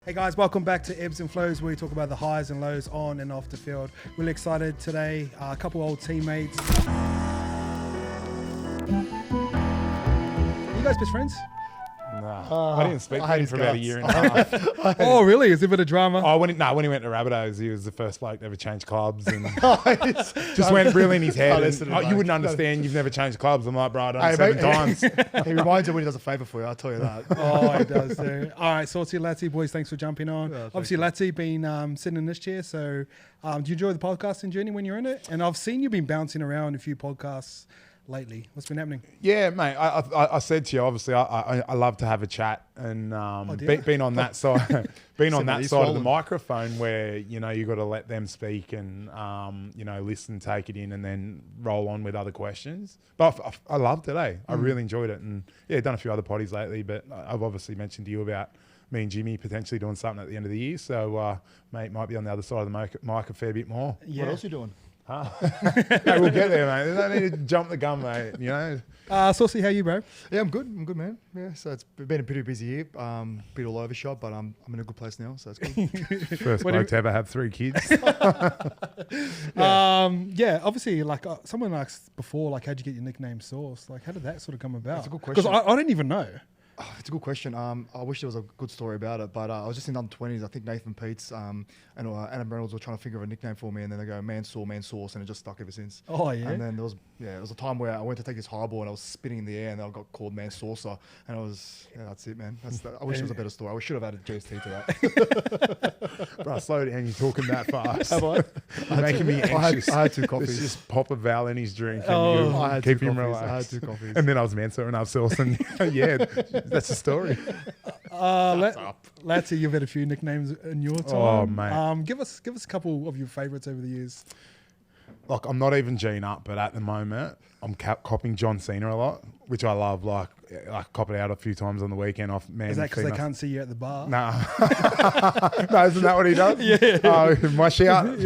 Hey guys, welcome back to Ebbs and Flows, where we talk about the highs and lows on and off the field. Really excited today. A couple old teammates. You guys best friends? Nah, I didn't speak to him for about a year and a half. Oh, really? Is there a bit of drama? Oh, when he went to Rabbitohs, he was the first bloke to ever change clubs and just went really in his head. You wouldn't understand. You've never changed clubs. I'm like, bro, I've done it 7 times. He reminds you when he does a favour for you, I'll tell you that. Oh, he does too. All right, Saucy, Lati, boys, thanks for jumping on. Obviously, Lati been sitting in this chair, so do you enjoy the podcasting journey when you're in it? And I've seen you've been bouncing around a few podcasts lately. What's been happening? Yeah, mate. I said to you, obviously, I love to have a chat, and being on that side, of the microphone, where you got to let them speak and listen, take it in, and then roll on with other questions. But I loved it. I really enjoyed it, and done a few other potties lately. But I've obviously mentioned to you about me and Jimmy potentially doing something at the end of the year. So mate, might be on the other side of the mic a fair bit more. Yeah. What else are you doing? No, we'll get there, mate. There's no need to jump the gun, mate. Saucy, how you, bro? Yeah, I'm good, man. Yeah, so it's been a pretty busy year. Bit all overshot, but I'm in a good place now, so it's good. First bloke to ever have 3 kids. Obviously, like someone asked before, like, how'd you get your nickname Sauce? Like, how did that sort of come about? That's a good question. Because I don't even know. It's a good question. I wish there was a good story about it, but I was just in under-20s. I think Nathan Peets and Adam Reynolds were trying to figure of a nickname for me, and then they go Mansour, Sauce, and it just stuck ever since. Oh, yeah? And then it was a time where I went to take this highball and I was spinning in the air, and I got called Man Saucer, and that's it, man. I wish there was a better story. I should have added GST to that. Bro, slow down. You're talking that fast. Have I? You're making me anxious. I had 2 coffees. Let's just pop a vowel in his drink I and had keep 2 him coffees. relaxed. I had 2 coffees. And then I was Mansour and Sauce, and that's the story. Latsy, you've had a few nicknames in your time. Oh, mate. Give us a couple of your favourites over the years. Like, I'm not even G'ing up, but at the moment, I'm copying John Cena a lot, which I love. Like cop it out a few times on the weekend off man. Is that because they can't see you at the bar? Nah. No, isn't that what he does? Yeah. Oh, my shout?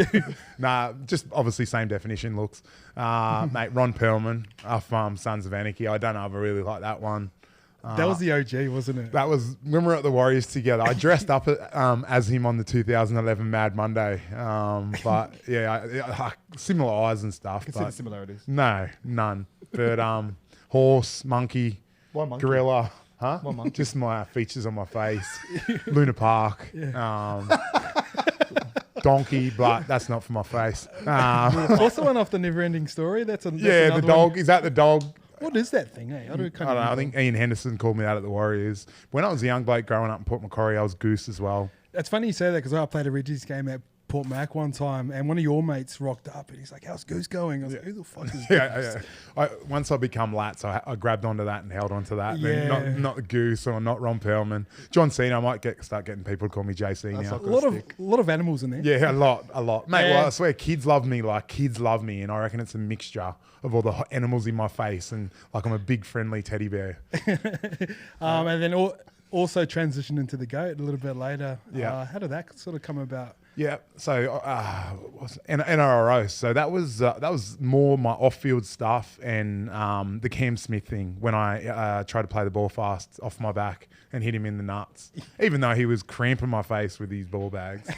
Nah, just obviously same definition looks. Mate, Ron Perlman off Sons of Anarchy. I don't know if I really like that one. That was the OG, wasn't it? That was when we were at the Warriors together. I dressed up as him on the 2011 Mad Monday. But yeah, similar eyes and stuff. Consider similarities. No, none. But horse, monkey, Why monkey? gorilla. Huh? Why monkey? Just my features on my face. Luna Park. Donkey, but that's not for my face. What's the one off the Never Ending Story? That's the dog. One. Is that the dog? What is that thing, eh? I don't know. I think Ian Henderson called me that at the Warriors. When I was a young bloke growing up in Port Macquarie, I was Goose as well. It's funny you say that because I played a Reggie's game at Port Mac one time, and one of your mates rocked up and he's like, "How's Goose going?" I was like, "Who the fuck is Goose?" Once I become Lats, I grabbed onto that and held onto that. Yeah. Then not Goose or not Ron Perlman. John Cena, I might start getting people to call me JC now. A lot of animals in there. Yeah, a lot. Mate, well, I swear kids love me like kids love me, and I reckon it's a mixture of all the animals in my face, and like I'm a big friendly teddy bear. And then also transitioned into the GOAT a little bit later. Yeah. How did that sort of come about? Yeah, so NRL. So that was more my off-field stuff and the Cam Smith thing when I tried to play the ball fast off my back and hit him in the nuts, even though he was cramping my face with his ball bags.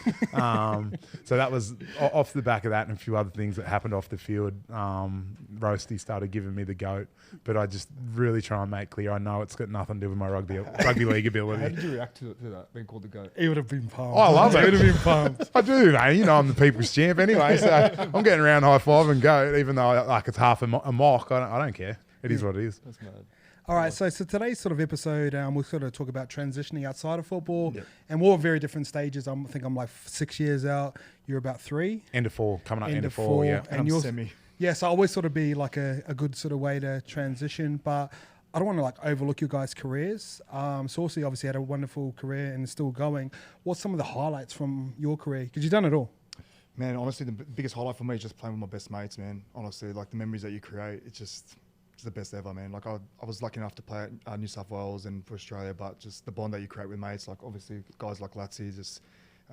So that was off the back of that and a few other things that happened off the field. Roasty started giving me the GOAT, but I just really try and make clear I know it's got nothing to do with my rugby league ability. How did you react to that being called the GOAT? He would have been pumped. Oh, I love it. He would have been pumped. I do, mate. I'm the people's champ anyway, so I'm getting around high five and GOAT, even though it's half a mock. I don't care. It is what it is. That's mad. All right, so today's sort of episode, we'll sort of talk about transitioning outside of football, and we're at very different stages. I think I'm like 6 years out. You're about 3. End of 4, coming up end of 4, yeah. And you're semi. Yeah, so I always sort of be like a good sort of way to transition, but I don't want to like overlook your guys' careers. Saucy obviously had a wonderful career and is still going. What's some of the highlights from your career? Because you've done it all. Man, honestly, the biggest highlight for me is just playing with my best mates, man. Honestly, like the memories that you create, it's the best ever, man. Like I was lucky enough to play at New South Wales and for Australia, but just the bond that you create with mates, like obviously guys like Latsy, just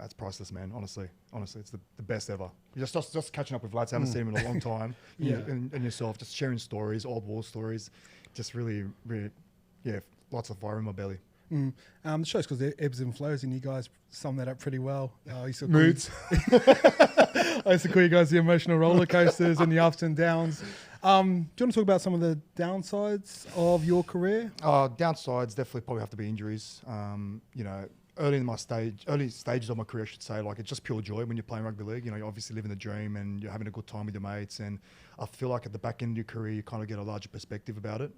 it's priceless, man. Honestly, it's the best ever. Just catching up with lads, haven't seen him in a long time. Yeah. and yourself, just sharing stories, old war stories, just really, really, yeah, lots of fire in my belly. The show's because it ebbs and flows, and you guys sum that up pretty well. I used to Moods. I used to call you guys the emotional roller coasters and the ups and downs. Do you want to talk about some of the downsides of your career? Downsides definitely probably have to be injuries. You know, early stages of my career, I should say, like it's just pure joy when you're playing rugby league. You know, you're obviously living the dream and you're having a good time with your mates. And I feel like at the back end of your career, you kind of get a larger perspective about it.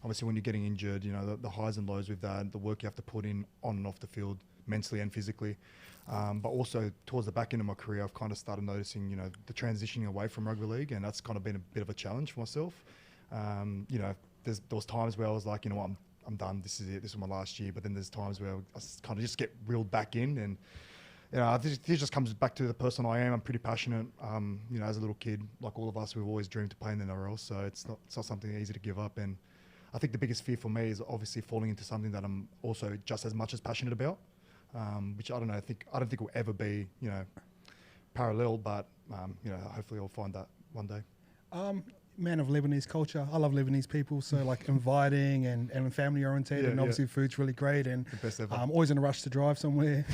Obviously, when you're getting injured, you know, the highs and lows with that, the work you have to put in on and off the field, mentally and physically. But also towards the back end of my career, I've kind of started noticing, you know, the transitioning away from rugby league, and that's kind of been a bit of a challenge for myself. You know, there was times where I was like, you know what, I'm done. This is it. This is my last year. But then there's times where I kind of just get reeled back in, and you know, this just comes back to the person I am. I'm pretty passionate. You know, as a little kid, like all of us, we've always dreamed to play in the NRL. So it's not something easy to give up. And I think the biggest fear for me is obviously falling into something that I'm also just as much as passionate about. Which I don't know. I don't think will ever be, you know, parallel. But you know, hopefully I'll find that one day. Man of Lebanese culture. I love Lebanese people, so like inviting and family oriented, and obviously food's really great, and The best ever. always in a rush to drive somewhere.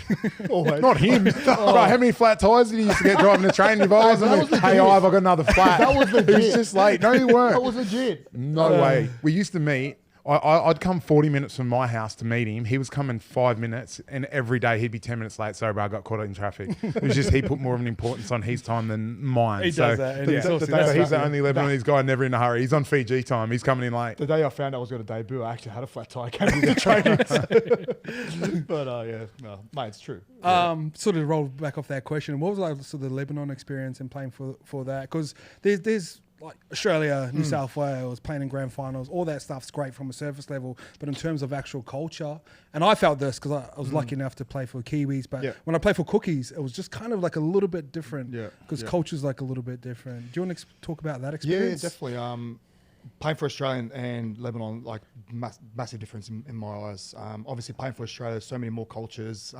Always. Not him. Bro, how many flat tires did he used to get driving the train? If I was hey, Ive, I got another flat. That was legit. He was just late. No, you weren't. That was legit. No way. We used to meet. I'd come 40 minutes from my house to meet him. He was coming 5 minutes, and every day he'd be 10 minutes late. Sorry, bro, I got caught in traffic. It was just he put more of an importance on his time than mine. He does that. And So he's the only Lebanese guy never in a hurry. He's on Fiji time. He's coming in late. The day I found out I was going to debut, I actually had a flat tire carrying the train. But yeah, no, mate, it's true. Sort of roll back off that question. What was like sort of the Lebanon experience and playing for that? Because there's like Australia, New South Wales, playing in grand finals, all that stuff's great from a surface level. But in terms of actual culture, and I felt this because I was lucky enough to play for Kiwis, but when I played for Cookies, it was just kind of like a little bit different because culture's like a little bit different. Do you want to talk about that experience? Yeah, definitely. Playing for Australia and Lebanon, like massive difference in my eyes. Obviously, playing for Australia, so many more cultures.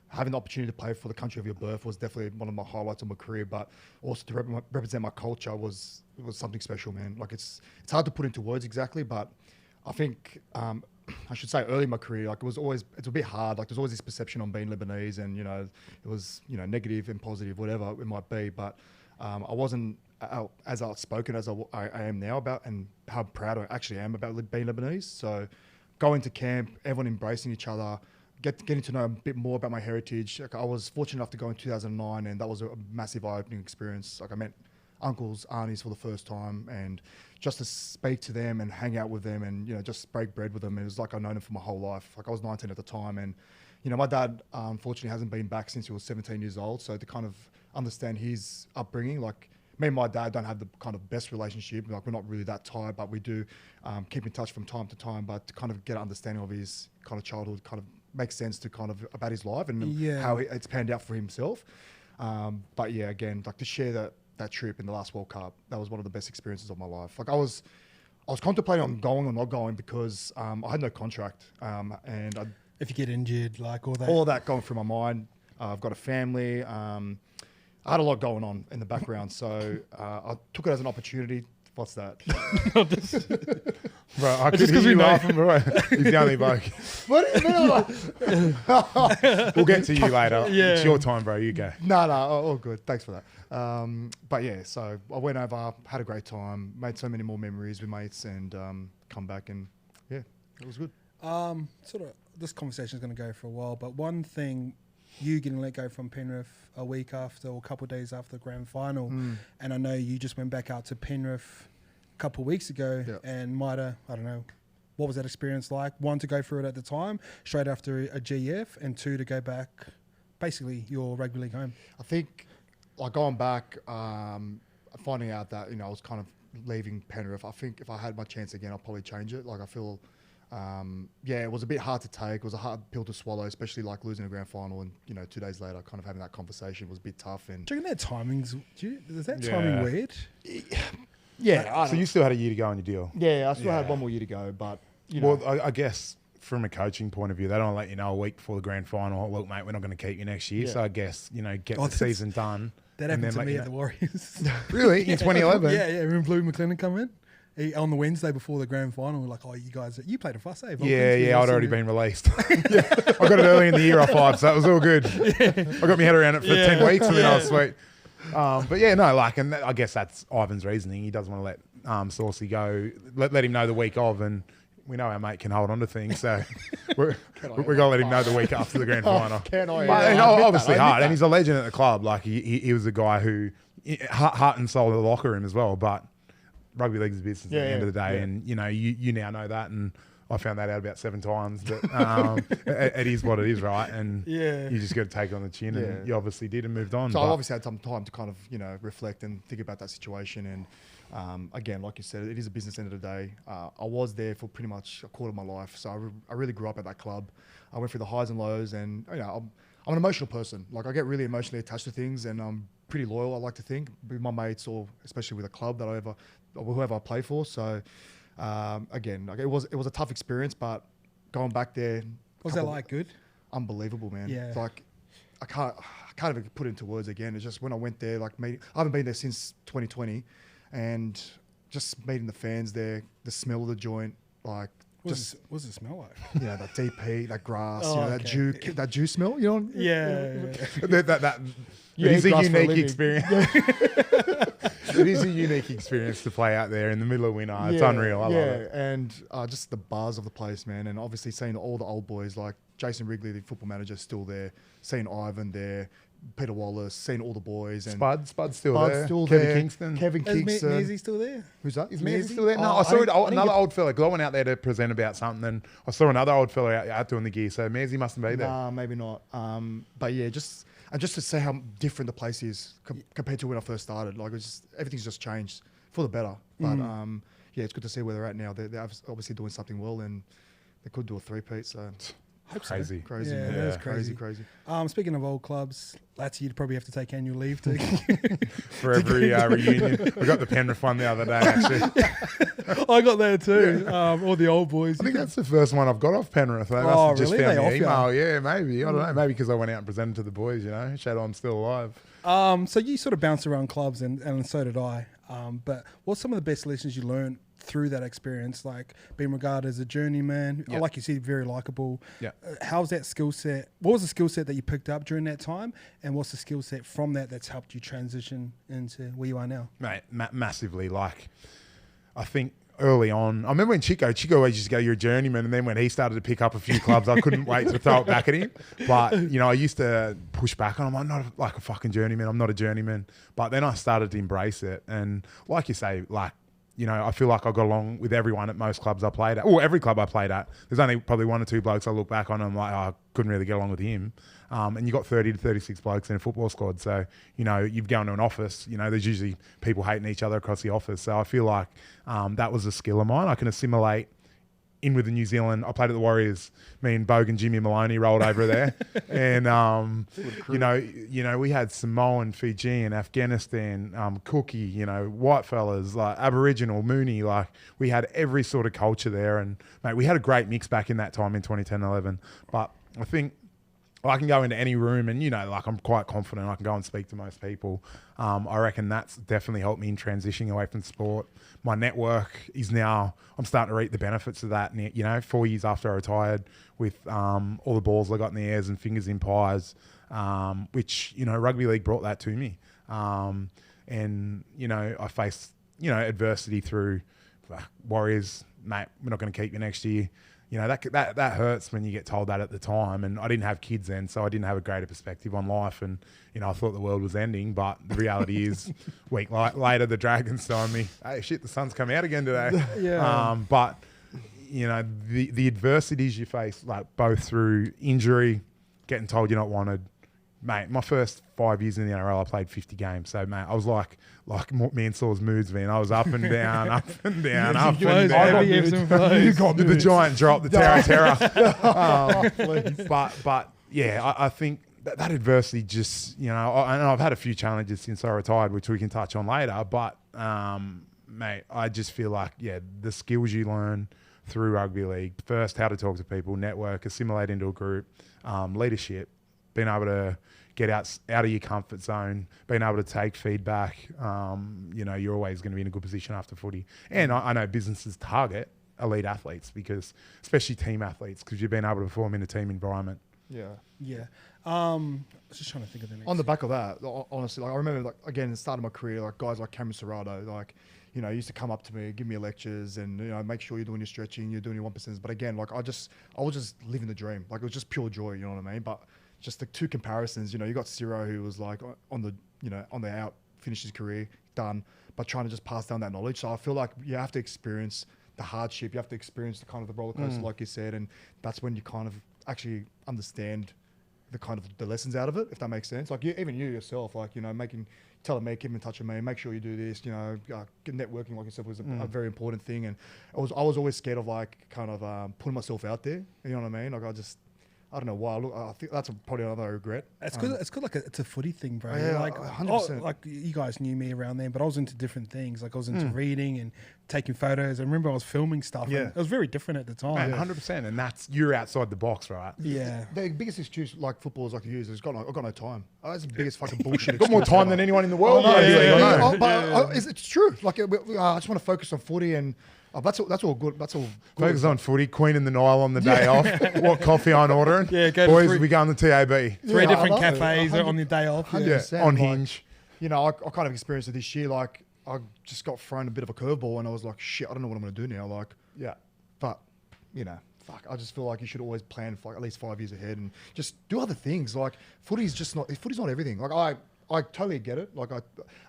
Having the opportunity to play for the country of your birth was definitely one of my highlights of my career. But also to represent my culture was something special, man. Like it's hard to put into words exactly, but I think I should say early in my career, like it's a bit hard. Like there's always this perception on being Lebanese, and you know, it was negative and positive, whatever it might be. But I wasn't as outspoken as I am now about, and how proud I actually am about being Lebanese. So going to camp, everyone embracing each other, getting to know a bit more about my heritage. Like I was fortunate enough to go in 2009, and that was a massive eye-opening experience. Like I met uncles, aunties for the first time, and just to speak to them and hang out with them, and just break bread with them. It was like I've known them for my whole life. Like I was 19 at the time, and my dad unfortunately hasn't been back since he was 17 years old. So to kind of understand his upbringing, like me and my dad don't have the kind of best relationship. Like we're not really that tight, but we do keep in touch from time to time. But to kind of get an understanding of his kind of childhood kind of makes sense to kind of about his life and how it's panned out for himself. But yeah, again, like to share that trip in the last World Cup, that was one of the best experiences of my life. Like I was contemplating on going or not going because I had no contract, and if you get injured, like all that going through my mind. I've got a family. I had a lot going on in the background, so I took it as an opportunity. What's that? Bro, I could hear you laughing, bro. He's the only bloke. What do you mean? We'll get to you later. Yeah. It's your time, bro. You go. No, all good. Thanks for that. But yeah, so I went over, had a great time, made so many more memories with mates, and come back, and yeah, it was good. Sort of, this conversation is going to go for a while, but one thing, you getting let go from Penrith a week after or a couple of days after the grand final, and I know you just went back out to Penrith a couple of weeks ago, and might have, I don't know, what was that experience like? One, to go through it at the time, straight after a GF, and two, to go back, basically your rugby league home. I think, like going back, finding out that I was kind of leaving Penrith, I think if I had my chance again, I'll probably change it. Like I feel. It was a bit hard to take. It was a hard pill to swallow, especially like losing a grand final, and 2 days later, kind of having that conversation was a bit tough. And do you reckon that timing's? Is that timing weird? Yeah. So you still had a year to go on your deal. Yeah, I still had one more year to go, but Well, I guess from a coaching point of view, they don't let you know a week before the grand final. Look, mate, we're not going to keep you next year. So I guess get the season done. That happened to me at the Warriors. Really? In 2011? Yeah. Remember Blue McLennan come in? On the Wednesday before the grand final, we're like, oh, you played a fuss, eh? Yeah, I'd already been released. I got it early in the year off 5, so that was all good. I got my head around it for 10 weeks, and then I was sweet. But yeah, no, like, and I guess that's Ivan's reasoning. He doesn't want to let Saucy go. Let him know the week of, and we know our mate can hold on to things, so we're going to let him know the week after the grand final. Can I? But, obviously hard, and he's a legend at the club. Like, he was a guy who, heart and soul of the locker room as well, but rugby league's a business at the end of the day, and you now know that, and I found that out about 7 times. But it is what it is, right? And you just got to take it on the chin, and you obviously did and moved on. So I obviously had some time to kind of reflect and think about that situation. And again, like you said, it is a business end of the day. I was there for pretty much a quarter of my life, so I really grew up at that club. I went through the highs and lows, and I'm an emotional person. Like, I get really emotionally attached to things, and I'm pretty loyal, I like to think, with my mates, or especially with a club that whoever I play for. So again, like, it was a tough experience, but going back there, was that like good? Unbelievable, man. Yeah. Like, I can't even put it into words again. It's just when I went there, like, I haven't been there since 2020, and just meeting the fans there, the smell of the joint, like, What's it smell like? That deep heat, that grass, that dew smell, Yeah. It is a unique experience. It is a unique experience to play out there in the middle of winter. It's unreal. I love it. And just the buzz of the place, man. And obviously seeing all the old boys, like Jason Wrigley, the football manager, still there. Seeing Ivan there, Peter Wallace, seeing all the boys. And Spud's still there. Kevin Kingston. Is Mearsy still there? Who's that? Is Mearsy still there? No, I saw another old fella. I went out there to present about something, and I saw another old fella out doing the gear. So Mearsy mustn't be there. Nah, maybe not. But yeah, just to see how different the place is compared to when I first started. Like, everything's just changed for the better. But yeah, it's good to see where they're at now. They're obviously doing something well, and they could do a 3-peat. So crazy, yeah, man. That is crazy. Speaking of old clubs, Latsy, you'd probably have to take annual leave to for every reunion. I got the Penrith one the other day, actually. I got there too. All the old boys. I think that's the first one I've got off Penrith. They must have just found the email. Yeah, maybe. I don't know. Maybe because I went out and presented to the boys. Shadow, I'm still alive. So you sort of bounced around clubs, and so did I. But what's some of the best lessons you learned through that experience, like being regarded as a journeyman? Yep. Like you said, very likable. Yeah. How's that skill set? What was the skill set that you picked up during that time, and what's the skill set from that's helped you transition into where you are now? Mate, massively. Like, I think early on, I remember when Chico always used to go, "You're a journeyman," and then when he started to pick up a few clubs, I couldn't wait to throw it back at him. But I used to push back on him. I'm not like a fucking journeyman. I'm not a journeyman. But then I started to embrace it, and like you say, like, I feel like I got along with everyone at most clubs I played at. Or every club I played at. There's only probably 1 or 2 blokes I look back on and I'm like, I couldn't really get along with him. And you got 30 to 36 blokes in a football squad. So, you've gone to an office, there's usually people hating each other across the office. So I feel like that was a skill of mine. I can assimilate in with the New Zealand. I played at the Warriors. Me and Bogan, Jimmy Maloney rolled over there. And, we had Samoan, Fijian, Afghanistan, Cookie, white fellas, like Aboriginal, Mooney. Like, we had every sort of culture there. And, mate, we had a great mix back in that time in 2010-11. But I think I can go into any room and, like, I'm quite confident I can go and speak to most people. I reckon that's definitely helped me in transitioning away from sport. My network is now, I'm starting to reap the benefits of that. 4 years after I retired, with all the balls I got in the airs and fingers in pies, which, rugby league brought that to me. And, I faced, adversity through Warriors. Mate, we're not going to keep you next year. That hurts when you get told that at the time. And I didn't have kids then, so I didn't have a greater perspective on life. And, I thought the world was ending. But the reality is, a week later, the Dragons signed me. Hey, shit, the sun's come out again today. Yeah. But, the adversities you face, like both through injury, getting told you're not wanted. Mate, my first 5 years in the NRL, I played 50 games. So, mate, I was like Mansour's moods, man. I was up and down, up and down, up and down. You got the giant drop, the terror. But yeah, I think that adversity just, and I've had a few challenges since I retired, which we can touch on later. But, mate, I just feel like, the skills you learn through rugby league, first, how to talk to people, network, assimilate into a group, leadership, being able to get out of your comfort zone, being able to take feedback. You're always going to be in a good position after footy. And I know businesses target elite athletes, because especially team athletes, because you've been able to perform in a team environment. Yeah. I was just trying to think of the next. On the back of that, honestly, like I remember, like again, the start of my career, like guys like Cameron Serrato, like, used to come up to me, give me lectures, and make sure you're doing your stretching, you're doing your 1%. But again, like I was just living the dream. Like it was just pure joy. You know what I mean? But just the two comparisons. You got Ciro, who was like on the out, finished his career, done, but trying to just pass down that knowledge. So I feel like you have to experience the hardship. You have to experience the kind of the roller coaster, like you said, and that's when you kind of actually understand the kind of the lessons out of it, if that makes sense. Like even you yourself, like, telling me, keep in touch with me, make sure you do this, networking, like you said, was a very important thing. And I was always scared of like kind of putting myself out there. You know what I mean? Like I don't know why. Look, I think that's probably another regret. It's good. It's good. Like it's a footy thing, bro. Yeah, like 100%. Like you guys knew me around then, but I was into different things. Like I was into reading and taking photos. I remember I was filming stuff. Yeah. And it was very different at the time. 100%. And you're outside the box, right? Yeah. The biggest excuse like footballers like to use is I've got no time. Oh, that's the biggest fucking bullshit. Got more time than anyone in the world. It's true. Like I just want to focus on footy, and that's all good. That's all good. Focus on footy, Queen in the Nile on the day off. What coffee I'm ordering? Yeah, boys, we go on the TAB. Three different cafes on the day off. 100%. On like, Hinge. I kind of experienced it this year. Like I just got thrown a bit of a curveball, and I was like, shit, I don't know what I'm going to do now. Like, but fuck, I just feel like you should always plan for like at least 5 years ahead and just do other things. Like footy's not everything. Like I totally get it. Like I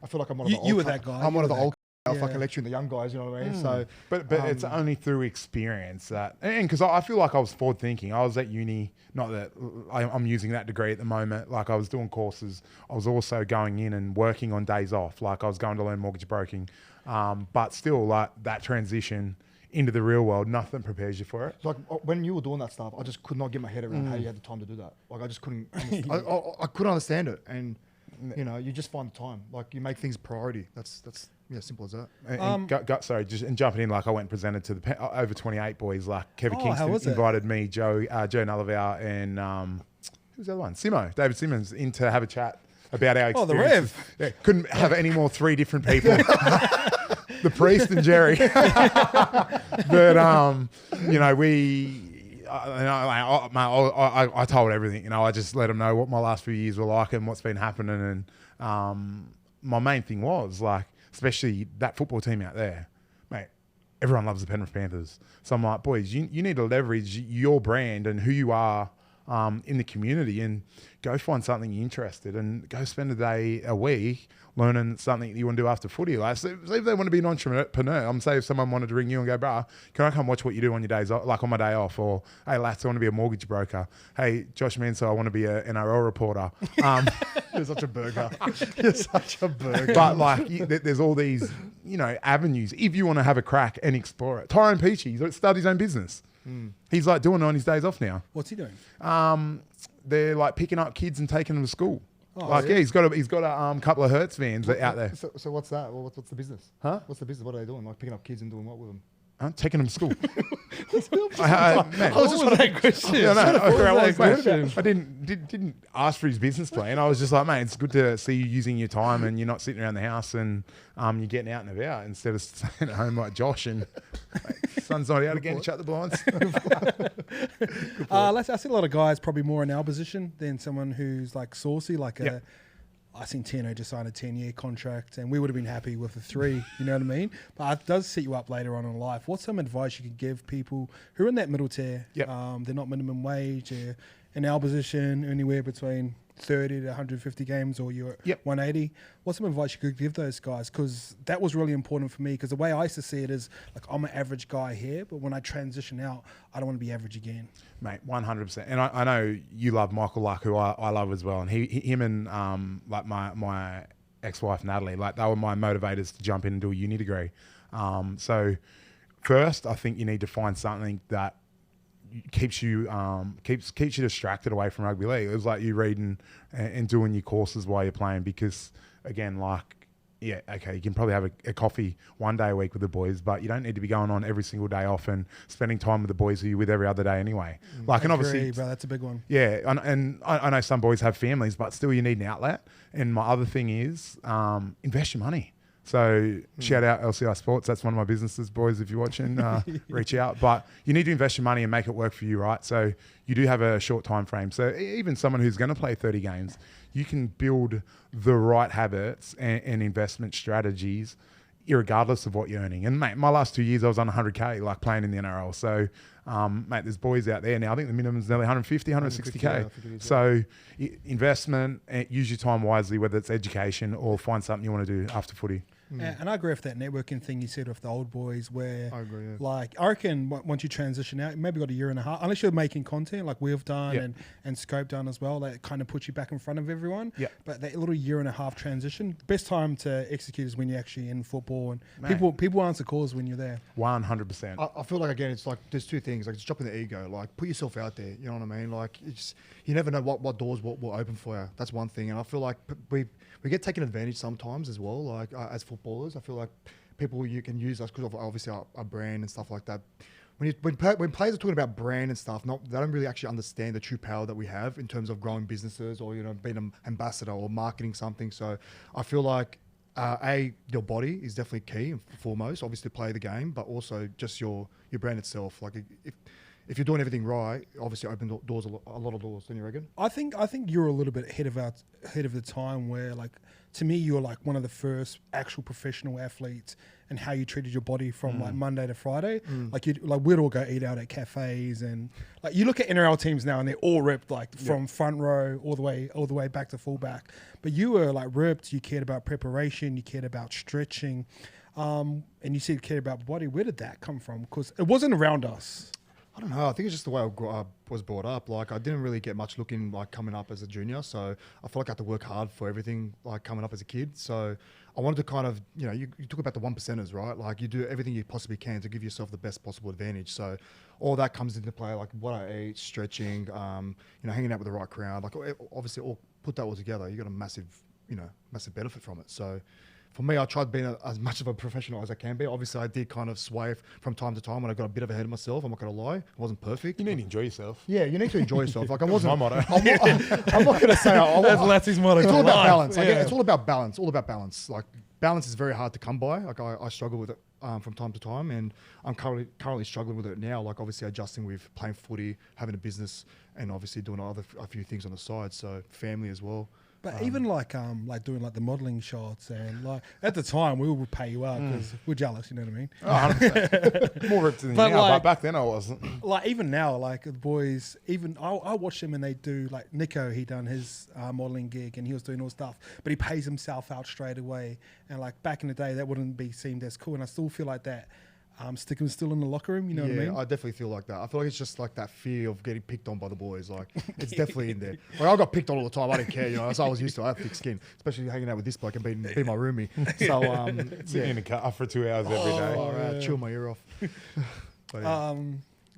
feel like I'm one of the old. You were that guy. I'm one of the old. Fucking lecturing the young guys, you know what I mean? So, but it's only through experience that, and because I feel like I was forward thinking. I was at uni, not that I'm using that degree at the moment. Like I was doing courses. I was also going in and working on days off. Like I was going to learn mortgage broking, but still, like that transition into the real world, nothing prepares you for it. Like when you were doing that stuff, I just could not get my head around how you had the time to do that. Like I just couldn't. I couldn't understand it, and you just find the time. Like you make things priority. That's simple as that. And jumping in, like I went and presented to the over 28 boys. Like Kevin Kingston invited me, Joe Nullivow, and who's the other one? David Simmons, in to have a chat about our experiences. The Rev. Yeah, couldn't have any more three different people. The priest and Jerry. But I told everything. I just let them know what my last few years were like and what's been happening. And my main thing was like, especially that football team out there, mate, everyone loves the Penrith Panthers. So I'm like, boys, you need to leverage your brand and who you are in the community and go find something you're interested in and go spend a day a week learning something that you want to do after footy. Like, so if they want to be an entrepreneur, say if someone wanted to ring you and go, bruh, can I come watch what you do on your days off, like on my day off? Or, hey, Lats, I want to be a mortgage broker. Hey, Josh Mansour, I want to be an NRL reporter. You're such a burger. You're such a burger. But like, there's all these, avenues if you want to have a crack and explore it. Tyrone Peachy, he's started his own business. He's like doing it on his days off now. What's he doing? They're like picking up kids and taking them to school. Oh, he's got a couple of Hertz vans out there. So what's that? Well, what's the business? Huh? What's the business? What are they doing? Like picking up kids and doing what with them? Taking them to school. I was just trying to question. I didn't ask for his business plan. I was just like, mate, it's good to see you using your time and you're not sitting around the house and you're getting out and about instead of staying at home like Josh and sun's not out again to shut the blinds. I see a lot of guys probably more in our position than someone who's like saucy, like I seen Tino just sign a 10-year contract and we would have been happy with a 3, you know what I mean? But it does set you up later on in life. What's some advice you could give people who are in that middle tier? Yep. They're not minimum wage, in our position, anywhere between 30 to 150 games or you're 180. What's some advice you could give those guys? Because that was really important for me because the way I used to see it is like I'm an average guy here, but when I transition out, I don't want to be average again. Mate, 100%. And I know you love Michael Luck, who I love as well. And him and like my ex-wife Natalie, like they were my motivators to jump in and do a uni degree. So first, I think you need to find something that keeps you distracted away from rugby league. It was like you reading and doing your courses while you're playing because again, like yeah, okay, you can probably have a coffee one day a week with the boys, but you don't need to be going on every single day off and spending time with the boys who you're with every other day anyway. Like, and obviously, bro, that's a big one. yeah, and I know some boys have families, but still you need an outlet. And my other thing is invest your money. So shout out LCI Sports. That's one of my businesses, boys. If you're watching, reach out. But you need to invest your money and make it work for you, right? So you do have a short time frame. So even someone who's going to play 30 games, you can build the right habits and investment strategies irregardless of what you're earning. And mate, my last 2 years I was on 100K, like playing in the NRL. So mate, there's boys out there now. I think the minimum is nearly 150, 160K. So investment, use your time wisely, whether it's education or find something you want to do after footy. And I agree with that networking thing you said with the old boys where I agree, yeah. like I reckon once you transition out, maybe got a year and a half, unless you're making content like we've done Yep. and Scope done as well, that kind of puts you back in front of everyone. Yep. But that little year and a half transition, best time to execute is when you're actually in football and Mate. people answer calls when you're there. 100%. I feel like, again, it's like there's two things, like just dropping the ego, like put yourself out there, you know what I mean? Like you never know what doors will open for you. That's one thing. And I feel like we get taken advantage sometimes as well, like as footballers. I feel like people, you can use us because of obviously our brand and stuff like that. When players are talking about brand and stuff, they don't really actually understand the true power that we have in terms of growing businesses or, you know, being an ambassador or marketing something. So I feel like your body is definitely key and foremost. Obviously, play the game, but also just your brand itself. Like if you're doing everything right, obviously open doors, a lot of doors. Don't you reckon? I think you're a little bit ahead of the time where, like, to me, you're like one of the first actual professional athletes and how you treated your body from like Monday to Friday. Like we'd all go eat out at cafes and like you look at NRL teams now and they're all ripped, like from front row all the way back to fullback. But you were like ripped. You cared about preparation. You cared about stretching, and you said you cared about body. Where did that come from? Because it wasn't around us. I don't know. I think it's just the way I was brought up. Like, I didn't really get much looking like coming up as a junior. So I feel like I had to work hard for everything, like coming up as a kid. So I wanted to kind of, you know, you talk about the 1%ers, right? Like, you do everything you possibly can to give yourself the best possible advantage. So all that comes into play, like what I eat, stretching, you know, hanging out with the right crowd. Like, obviously, all put that all together, you got a massive benefit from it. So for me, I tried being as much of a professional as I can be. Obviously, I did kind of sway from time to time when I got a bit of ahead of myself. I'm not going to lie. I wasn't perfect. You need to enjoy yourself. Yeah, you need to enjoy yourself. Like, I wasn't. my motto. I'm not going to say. That's Latsy's motto. It's all about balance. Yeah. It's all about balance. All about balance. Like, balance is very hard to come by. Like, I struggle with it from time to time, and I'm currently struggling with it now. Like, obviously adjusting with playing footy, having a business, and obviously doing a few things on the side. So family as well. But even like doing like the modelling shots and like at the time we would pay you out because we're jealous, you know what I mean? Oh, 100%. More ripped than But now, like- but back then I wasn't. Like even now, like the boys, even I watch them and they do like Nico. He done his modelling gig and he was doing all stuff, but he pays himself out straight away. And like back in the day, that wouldn't be seen as cool. And I still feel like that. Sticking still in the locker room, you know what I mean? I definitely feel like that. I feel like it's just like that fear of getting picked on by the boys. Like, it's definitely in there. Like, I got picked on all the time. I didn't care, you know. That's what I was used to. I have thick skin, especially hanging out with this bloke and being my roomie. So, Sitting in a car for 2 hours every day. all right, chill my ear off. But, yeah. I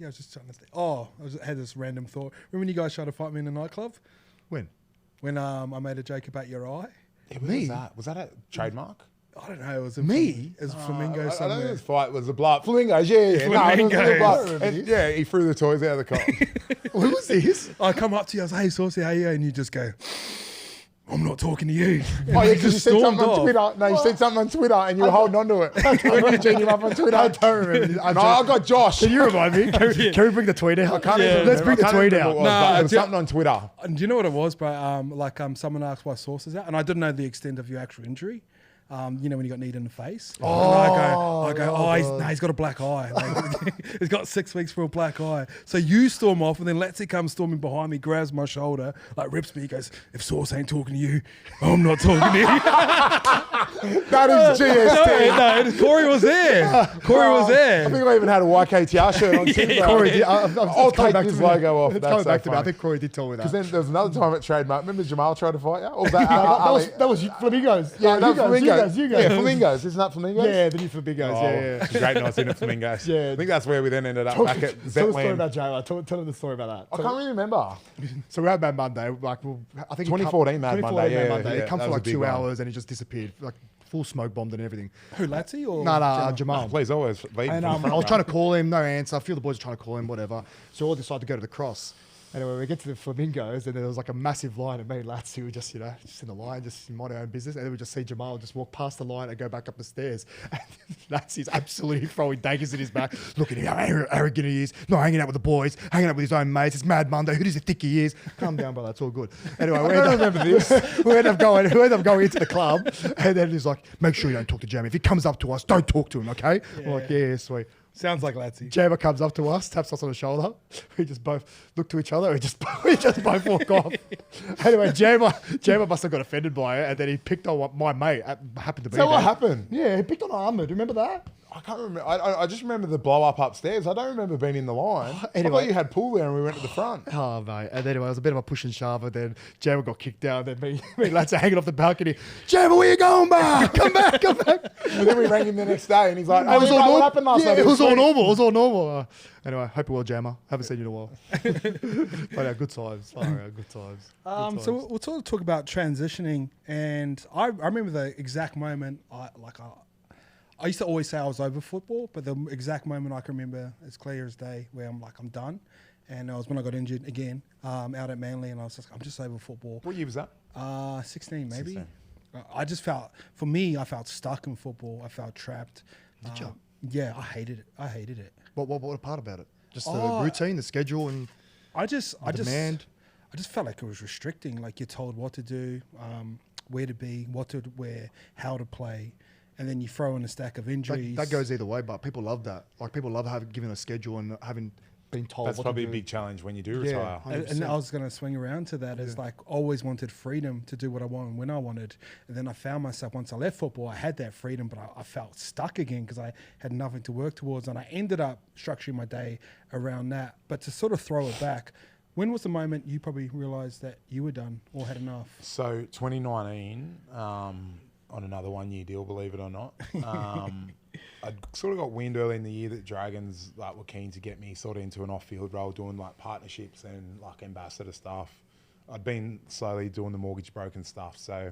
was just trying to think. I had this random thought. Remember when you guys tried to fight me in the nightclub? When? When I made a joke about your eye? Yeah, when was that? Was that a trademark? I don't know. It was Me? It was a flamingo I don't somewhere. think this fight was a blood. Flamingos, yeah. No, it was a Flamingos. blood. And, yeah, he threw the toys out of the car. Who was this? I come up to you, I was like, hey, Saucy, how are you? And you just go, I'm not talking to you. Oh, yeah, because you Just said something stormed on off. Twitter. No, you said something on Twitter and you were holding on to it. I remember checking you up on Twitter. I don't remember. No, I got Josh. Can you remind me? Can we bring the tweet out? Let's bring the tweet out. It was do- something on Twitter. And do you know what it was, bro? Someone asked why Sauce is out, and I didn't know the extent of your actual injury. You know when you got kneed in the face. And I go, he's got a black eye. Like, he's got 6 weeks for a black eye. So you storm off, and then Letsy comes storming behind me, grabs my shoulder, like rips me. He goes, "If Sauce ain't talking to you, I'm not talking to you." That is GST. no, Corey was there. Corey was there. I think I even had a YKTR shirt on too. Corey did. I'll take his logo off. It's That's coming so back to me. I funny. think Corey did tell me that. Because then there was another time at Trademark. Remember Jamal tried to fight you? Or was that that was Flamingos. Yeah, that was Flamingos. flamingos, you go. Yeah, flamingos. Isn't that flamingos? Yeah, the new flamingos. Yeah. It's a great night in at flamingos. Yeah. I think that's where we then ended up back at Tell the story Zetland. about J-Lo. Tell them the story about that. I can't really remember. So we had Mad Monday. Like, I think 2014 Mad Monday, yeah, He come that for was a like big 2 one. hours and he just disappeared. Like full smoke bombed and everything. Who, Latsy or No, Jamal. Please always lead And from the I was front trying row. to call him, no answer. I feel the boys are trying to call him, whatever. So we all decided to go to the cross. Anyway, we get to the flamingos, and there was like a massive line, and me and Latsy were just, just in the line, just mind our own business. And then we just see Jamal just walk past the line and go back up the stairs. And Latsy's absolutely throwing daggers in his back. Look at how arrogant he is. Not hanging out with the boys, hanging out with his own mates. It's Mad Monday. Who does he think he is? Calm down, brother. It's all good. Anyway, we end up going into the club, and then he's like, make sure you don't talk to Jamie. If he comes up to us, don't talk to him, okay? Yeah. I'm like, yeah, sweet. Sounds like Latsy. Jammer comes up to us, taps us on the shoulder. We just both look to each other. We just both walk off. Anyway, Jammer must have got offended by it, and then he picked on my mate. Happened to be So what there. happened? Yeah, he picked on Ahmed. Do you remember that? I can't remember. I just remember the blow up upstairs. I don't remember being in the line. Anyway. I thought you had pool there and we went to the front. Oh, mate. And anyway, it was a bit of a push and shove. And then Jammer got kicked down. Then me lads are hanging off the balcony. Jammer, where you going, bar? Come back. And then we rang him the next day and he's like, It was all what normal. happened last Yeah, night? it was all normal. Anyway, hope you're well, Jammer. Haven't seen you in a while. But good times. Good times. So we'll sort of talk about transitioning, and I remember the exact moment. I used to always say I was over football, but the exact moment I can remember as clear as day, where I'm like, I'm done, and it was when I got injured again out at Manly, and I was like, I'm just over football. What year was that? 16 maybe. 16. I just felt, for me, I felt stuck in football. I felt trapped. Did you? Yeah, I hated it. What part about it? Just the Oh, routine, the schedule, and I just demand. I just felt like it was restricting. Like you're told what to do, where to be, what to wear, how to play, and then you throw in a stack of injuries. That goes either way, but people love that. Like people love having given a schedule and having been told. That's what probably to a do. big challenge when you do Yeah. retire. And 100%. I was going to swing around to that as like always wanted freedom to do what I wanted when I wanted. And then I found myself, once I left football, I had that freedom, but I felt stuck again because I had nothing to work towards. And I ended up structuring my day around that. But to sort of throw it back, when was the moment you probably realised that you were done or had enough? So 2019, on another 1 year deal, believe it or not. I sort of got wind early in the year that Dragons were keen to get me sort of into an off-field role, doing like partnerships and like ambassador stuff. I'd been slowly doing the mortgage broken stuff, so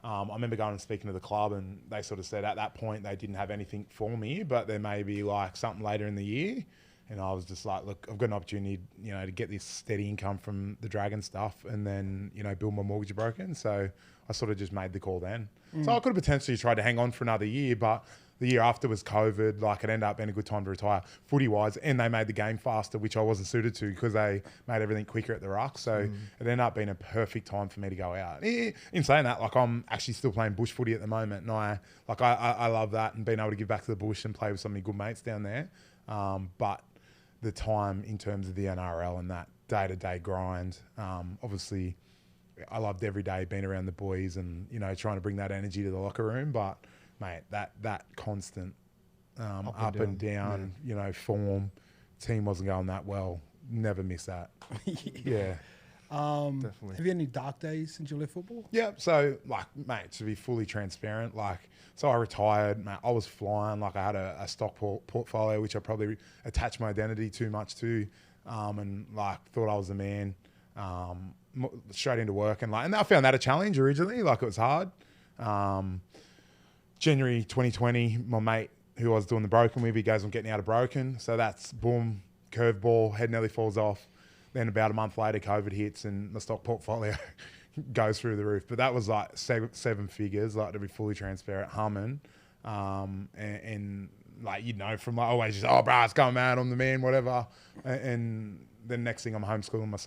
I remember going and speaking to the club, and they sort of said at that point they didn't have anything for me, but there may be like something later in the year. And I was just like, look, I've got an opportunity, to get this steady income from the Dragon stuff and then, build my mortgage broken. So I sort of just made the call then. So I could have potentially tried to hang on for another year, but the year after was COVID. Like it ended up being a good time to retire footy-wise, and they made the game faster, which I wasn't suited to because they made everything quicker at the ruck. So it ended up being a perfect time for me to go out. In saying that, like I'm actually still playing bush footy at the moment, and I love that and being able to give back to the bush and play with so many good mates down there. But the time in terms of the NRL and that day-to-day grind, obviously I loved every day being around the boys and, trying to bring that energy to the locker room. But, mate, that constant up and down, form, team wasn't going that well. Never miss that. Yeah. Definitely. Have you had any dark days since you left football? Yeah, so, mate, to be fully transparent, so I retired, mate, I was flying, I had a stock portfolio, which I probably attached my identity too much to, and, thought I was the man, straight into work, and I found that a challenge originally, it was hard. January 2020, my mate who I was doing the broken with, he goes, I'm getting out of broken, so that's, boom, curveball, head nearly falls off. Then about a month later, COVID hits and the stock portfolio goes through the roof. But that was seven figures, to be fully transparent, humming. And from always just, oh, bro, it's going mad, I'm the man, whatever. And then next thing I'm homeschooling my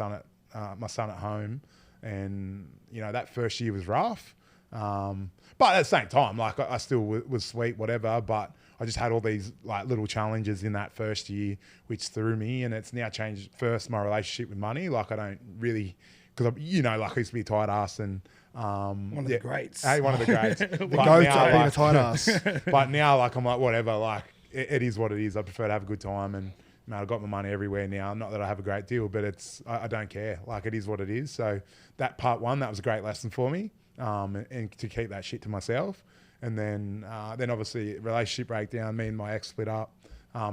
son at home. And, that first year was rough. But at the same time, I still was sweet, whatever. But I just had all these little challenges in that first year, which threw me, and it's now changed first my relationship with money. I don't really, because I used to be a tight ass and One of the greats. Hey, one of the greats. The goat at being a tight ass. But now, I'm whatever. It is what it is. I prefer to have a good time, and man, I've got my money everywhere now. Not that I have a great deal, but I don't care. It is what it is. So that part one, that was a great lesson for me, and to keep that shit to myself. And then obviously relationship breakdown, me and my ex split up.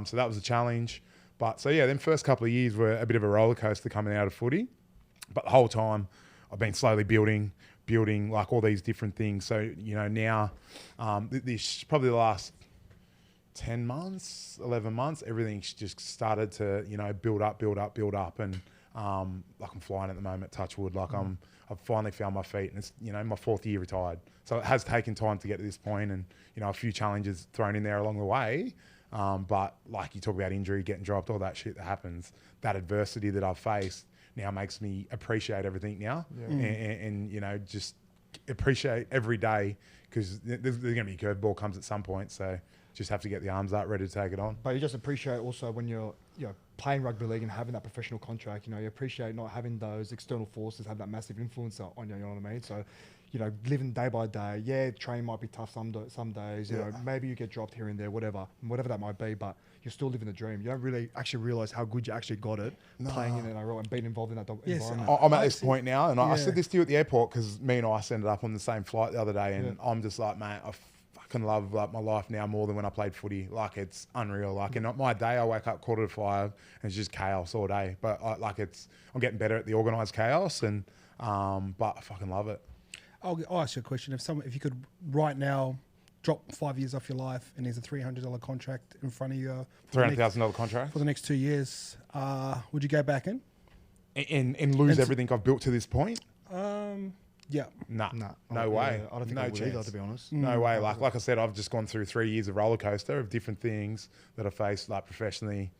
So that was a challenge. But so yeah, then first couple of years were a bit of a roller coaster coming out of footy. But the whole time I've been slowly building like all these different things. So, you know, now this probably the last 10 months, 11 months, everything's just started to, you know, build up. And like I'm flying at the moment, touch wood, like I've finally found my feet, and it's, you know, my 4th year retired. So it has taken time to get to this point, and, you know, a few challenges thrown in there along the way. But like you talk about injury, getting dropped, all that shit that happens, that adversity that I've faced now makes me appreciate everything now. And you know, just appreciate every day, because there's going to be a curveball comes at some point. So just have to get the arms up, ready to take it on. But you just appreciate also when you're, you know, playing rugby league and having that professional contract, you know, you appreciate not having those external forces have that massive influence on you, you know what I mean? So, you know, living day by day, yeah, training might be tough some days, you know, maybe you get dropped here and there, whatever that might be, but you're still living the dream. You don't really actually realise how good you actually got it playing in NRL and being involved in that environment. I'm at this point now, and I said this to you at the airport, because me and Ice ended up on the same flight the other day, and I'm just like, mate, I fucking love like my life now more than when I played footy. Like, it's unreal. Like, in my day, I wake up 4:45 and it's just chaos all day. But I'm getting better at the organised chaos, and but I fucking love it. I'll ask you a question. If you could right now drop 5 years off your life and there's a $300 contract in front of you, $300,000 contract for the next 2 years, would you go back in? And lose everything I've built to this point? Yeah. No way. I don't think no I would chance. either, to be honest. No way. Like I said, I've just gone through 3 years of roller coaster of different things that I faced, like professionally,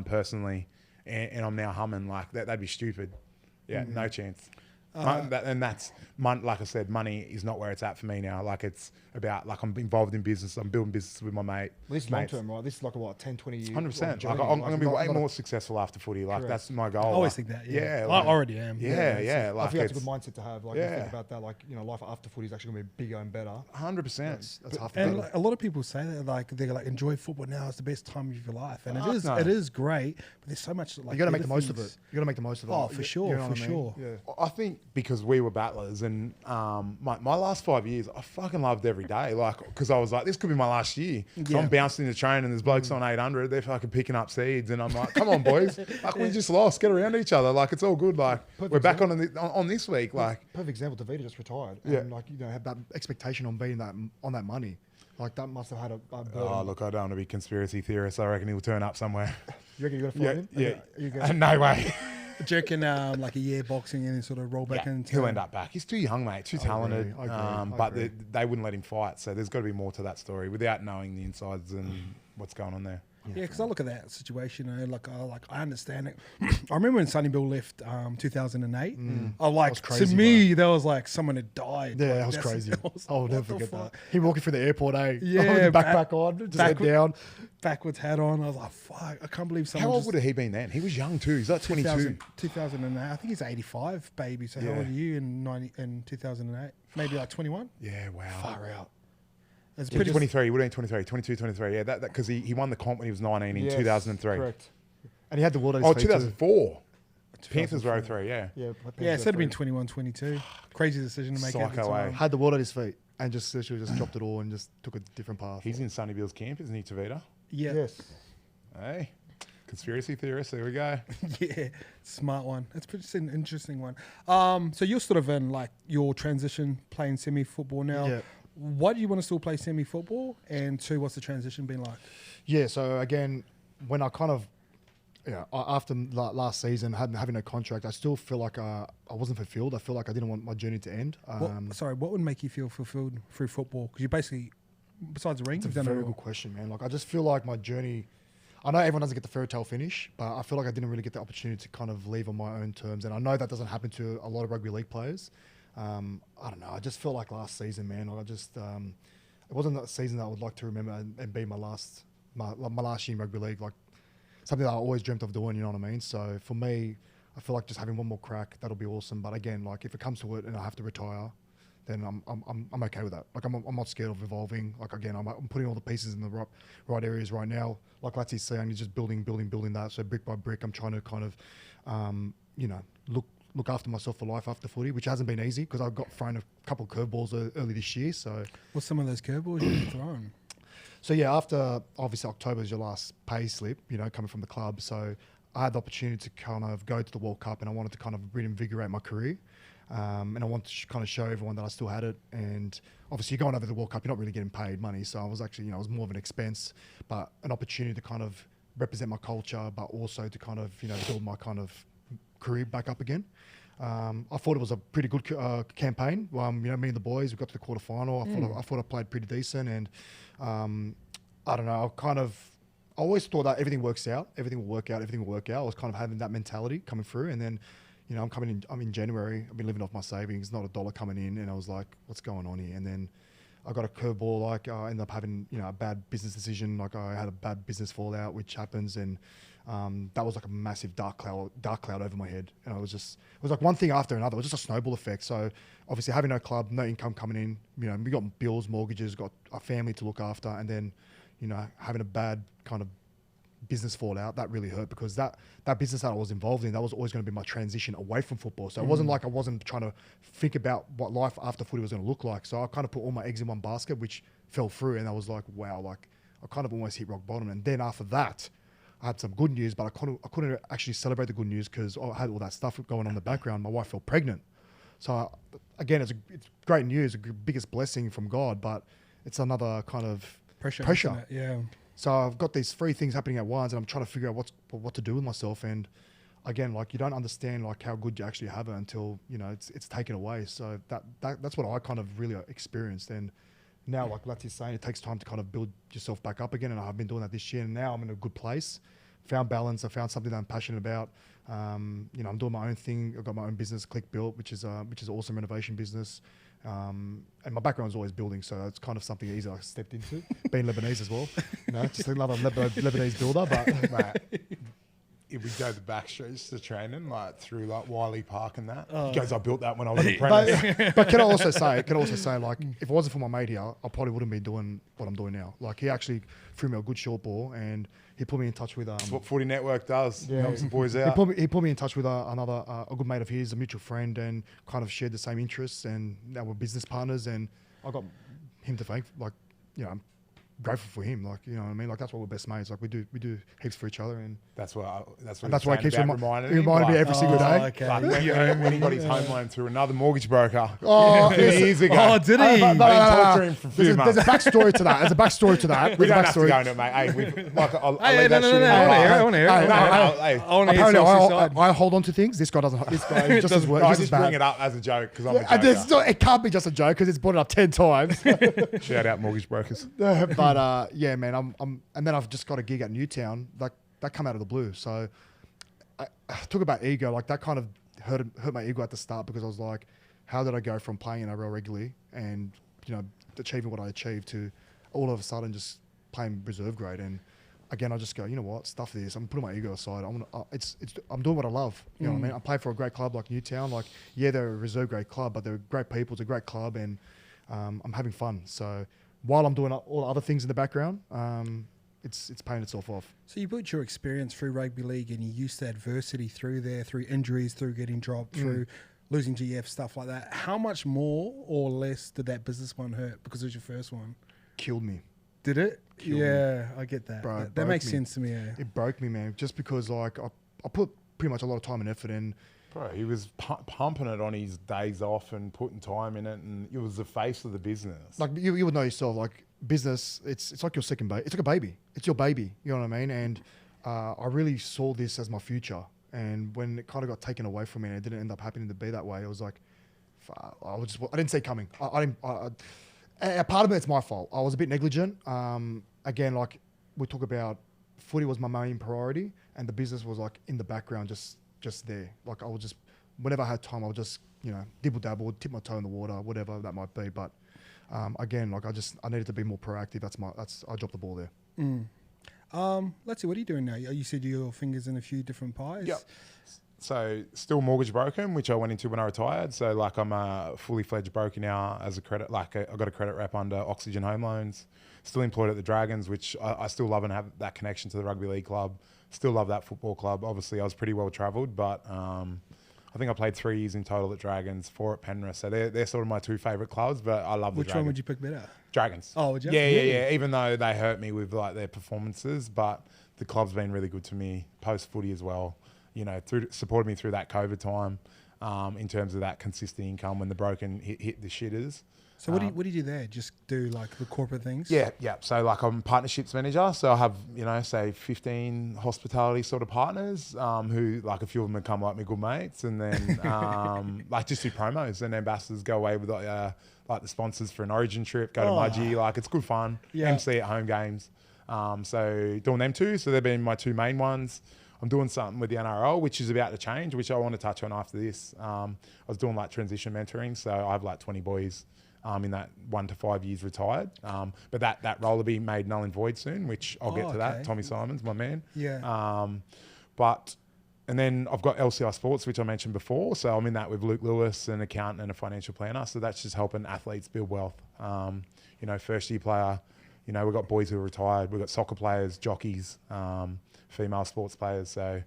personally, and I'm now humming. Like that'd be stupid. Yeah, no chance. That's like I said, money is not where it's at for me now. Like, it's about, like, I'm involved in business. I'm building business with my mate. Well, this is long term, right? This is like a 10, 20 years. 100%. Like, I'm going to be way more successful after footy. Like, Correct. that's my goal. I always think that. Yeah, like, I already am. Yeah. I Like, think that's a good mindset to have. Like, you yeah. think about that. Like, you know, life after footy is actually going to be bigger and better. 100%. That's half the And battle. a lot of people say that, like, they're like, enjoy football now. It's the best time of your life, and No. it is great. But there's so much. Like, You got to make the better most of it. things. You got to make the most of it. Oh, for sure, You know for what I mean? sure. Yeah. I think because we were battlers, and my last 5 years, I fucking loved every day. Like, because I was like, this could be my last year. So Yeah. I'm bouncing into train, and there's blokes on 800. They're fucking picking up seeds, and I'm like, come on, boys. Like, we just lost. Get around each other. Like, it's all good. Like, Perfect we're back example. on this week. Like, Perfect example. Davida just retired. Yeah. And, like, you know, have that expectation on being on that money. Like, that must have had a burden. oh, look, I don't want to be conspiracy theorist. I reckon he'll turn up somewhere. You reckon you're going to find him? Yeah. Are you gonna- No way. Do you reckon, like a year boxing and then sort of roll back into? He'll end up back. He's too young, mate. Too talented. I agree. I But agree. they wouldn't let him fight. So there's got to be more to that story without knowing the insides and what's going on there. Yeah, because I look at that situation, you know, I understand it. I remember when Sonny Bill left 2008. I like, was crazy, to me, that was like someone had died. Yeah, like, that was that's- crazy. I was I'll like, never what the forget fuck? that. He walking through the airport, Yeah, with the backpack on, just head backward- down. Backwards hat on. I was like, fuck, I can't believe someone How old just... would he been then? He was young too. He's like 22. 2008. I think he's 85, baby. So how Yeah. old are you in 2008? Maybe like 21? Yeah, wow. Far out. It's Yeah, pretty... 23. He would have been 23. 22, 23. Yeah, that because he won the comp when he was 19 in 2003. Correct. And he had the world at his Oh, feet too. 2004. Panthers were 03, yeah. Yeah, Yeah, it should have been 21, 22. Crazy decision to make at the Psycho, eh? time. Had the world at his feet and just literally just dropped it all and just took a different path. He's in Sonny Bill's camp, isn't he, Tavita? Yeah. Yes. Hey, conspiracy theorist. There we go. Yeah, smart one. It's pretty an interesting one. So you're sort of in like your transition playing semi-football now. Yeah. Why do you want to still play semi-football? And two, what's the transition been like? Yeah, so again, when I kind of, after last season, having a contract, I still feel like I wasn't fulfilled. I feel like I didn't want my journey to end. What would make you feel fulfilled through football? Because you basically, besides the ring, It's a you've done it very all. good question, man. Like, I just feel like my journey, I know everyone doesn't get the fairy tale finish, but I feel like I didn't really get the opportunity to kind of leave on my own terms. And I know that doesn't happen to a lot of rugby league players. I don't know. I just feel like last season, man, like it wasn't a season that I would like to remember and be my last year in rugby league. Like, something that I always dreamt of doing, you know what I mean? So for me, I feel like just having one more crack, that'll be awesome. But again, like, if it comes to it and I have to retire, then I'm okay with that. Like, I'm not scared of evolving. Like, again, I'm putting all the pieces in the right areas right now. Like Lattie's saying, he's just building that. So brick by brick, I'm trying to kind of, look after myself for life after footy, which hasn't been easy because I got thrown a couple of curveballs early this year. So What's some of those curveballs you've thrown? So yeah, after obviously October is your last pay slip, you know, coming from the club. So I had the opportunity to kind of go to the World Cup, and I wanted to kind of reinvigorate my career. And I wanted to kind of show everyone that I still had it. And obviously going over the World Cup, you're not really getting paid money. So I was actually, you know, it was more of an expense, but an opportunity to kind of represent my culture, but also to kind of, you know, build my kind of career back up again. I thought it was a pretty good campaign. You know, me and the boys, we got to the quarterfinal. I thought I played pretty decent, and I don't know. I always thought that everything works out, everything will work out, everything will work out. I was kind of having that mentality coming through, and then, you know, I'm in January. I've been living off my savings, not a dollar coming in, and I was like, what's going on here? And then I got a curveball. Like I ended up having, you know, a bad business decision. Like I had a bad business fallout, which happens, and that was like a massive dark cloud over my head. And it was like one thing after another. It was just a snowball effect. So obviously having no club, no income coming in, you know, we got bills, mortgages, got a family to look after, and then, you know, having a bad kind of business fallout, that really hurt, because that business that I was involved in, that was always going to be my transition away from football. So it wasn't like I wasn't trying to think about what life after footy was going to look like. So I kind of put all my eggs in one basket, which fell through, and I was like, wow, like I kind of almost hit rock bottom. And then after that, I had some good news, but I couldn't actually celebrate the good news because I had all that stuff going on in the background. My wife fell pregnant. So again, it's great news, the biggest blessing from God, but it's another kind of pressure. Yeah. So I've got these 3 things happening at once, and I'm trying to figure out what to do with myself. And again, like, you don't understand like how good you actually have it until, you know, it's taken away. So that's what I kind of really experienced. And now, like Lati's saying, it takes time to kind of build yourself back up again. And I've been doing that this year, and now I'm in a good place. Found balance. I found something that I'm passionate about. You know, I'm doing my own thing. I've got my own business, Click Built, which is an awesome renovation business. And my background's always building, so it's kind of something easy I stepped into. Being Lebanese as well, you know, just another Lebanese builder. But Mate, if we go the back streets to training, like through like Wiley Park and that, he goes, I built that when I was an apprentice. but can I also say, like, if it wasn't for my mate here, I probably wouldn't be doing what I'm doing now. Like, he actually threw me a good short ball, and he put me in touch with That's what Footy Network does. Yeah, helps the boys out. He put me in touch with a good mate of his, a mutual friend, and kind of shared the same interests, and now we're business partners. And I got him to thank. Like, you know, I'm grateful for him. Like, you know what I mean? Like, that's why we're best mates. Like, we do heaps for each other, and that's why he keeps reminding me every single day. Okay. Like when he got his home loan through another mortgage broker years ago. Oh, did he? I've been talking to him for a few months. There's a backstory to that. We don't have to go into it, mate. Hey, I'll leave that shit in. I want to hear it. I hold on to things. This guy doesn't. This guy just as well. I just bring it up as a joke because I'm a joker. It can't be just a joke because it's brought it up 10 times. Shout out mortgage brokers. But yeah, man, I'm and then I've just got a gig at Newtown. Like, that come out of the blue. So I talk about ego. Like, that kind of hurt my ego at the start, because I was like, how did I go from playing in NRL regularly and, you know, achieving what I achieved to all of a sudden just playing reserve grade? And again, I just go, you know what, stuff this. I'm putting my ego aside. I'm doing what I love. You know what I mean? I play for a great club like Newtown. Like, yeah, they're a reserve grade club, but they're great people. It's a great club, and I'm having fun. So while I'm doing all the other things in the background, it's paying itself off. So you built your experience through rugby league, and you used the adversity through there, through injuries, through getting dropped, through losing GF, stuff like that. How much more or less did that business one hurt because it was your first one? Killed me. Did it? Killed me. I get that. Bro, that makes sense to me. Yeah. It broke me, man, just because, like, I put pretty much a lot of time and effort in. Bro, he was pumping it on his days off and putting time in it, and it was the face of the business. Like, you would know yourself, like, business, it's like your second baby. It's like a baby. It's your baby. You know what I mean? And I really saw this as my future. And when it kind of got taken away from me and it didn't end up happening to be that way, it was like, I didn't see it coming. A part of it's my fault. I was a bit negligent. Again, like, we talk about, footy was my main priority, and the business was like in the background, just there. Like, I would just, whenever I had time, I would just, you know, dibble dabble, tip my toe in the water, whatever that might be. But again, like, I needed to be more proactive. I dropped the ball there. Let's see, what are you doing now? You said your fingers in a few different pies. Yep. So still mortgage broker, which I went into when I retired. So, like, I'm a fully fledged broker now as a credit. Like, I got a credit rep under Oxygen Home Loans. Still employed at the Dragons, which I still love and have that connection to the rugby league club. Still love that football club. Obviously, I was pretty well travelled, but I think I played 3 years in total at Dragons, 4 at Penrith. So they're sort of my 2 favourite clubs, but I love the Which Dragons. one would you pick better? Dragons. Oh, would you? Yeah, Really? yeah. Even though they hurt me with like their performances, but the club's been really good to me post footy as well. You know, supported me through that COVID time in terms of that consistent income when the broken hit the shitters. So what do you do there? Just do like the corporate things? Yeah. So like I'm partnerships manager. So I have, say 15 hospitality sort of partners who like a few of them become like my good mates, and then like just do promos and ambassadors, go away with like the sponsors for an Origin trip, go to Mudgee. Like it's good fun. Yeah. MC at home games. So doing them too. So they've been my 2 main ones. I'm doing something with the NRL, which is about to change, which I want to touch on after this. I was doing like transition mentoring. So I have like 20 boys in that 1 to 5 years retired. But that role will be made null and void soon, which I'll get to that. Tommy Simons, my man. Yeah. And then I've got LCI Sports, which I mentioned before. So I'm in that with Luke Lewis, an accountant and a financial planner. So that's just helping athletes build wealth. First year player, we've got boys who are retired. We've got soccer players, jockeys, female sports players. So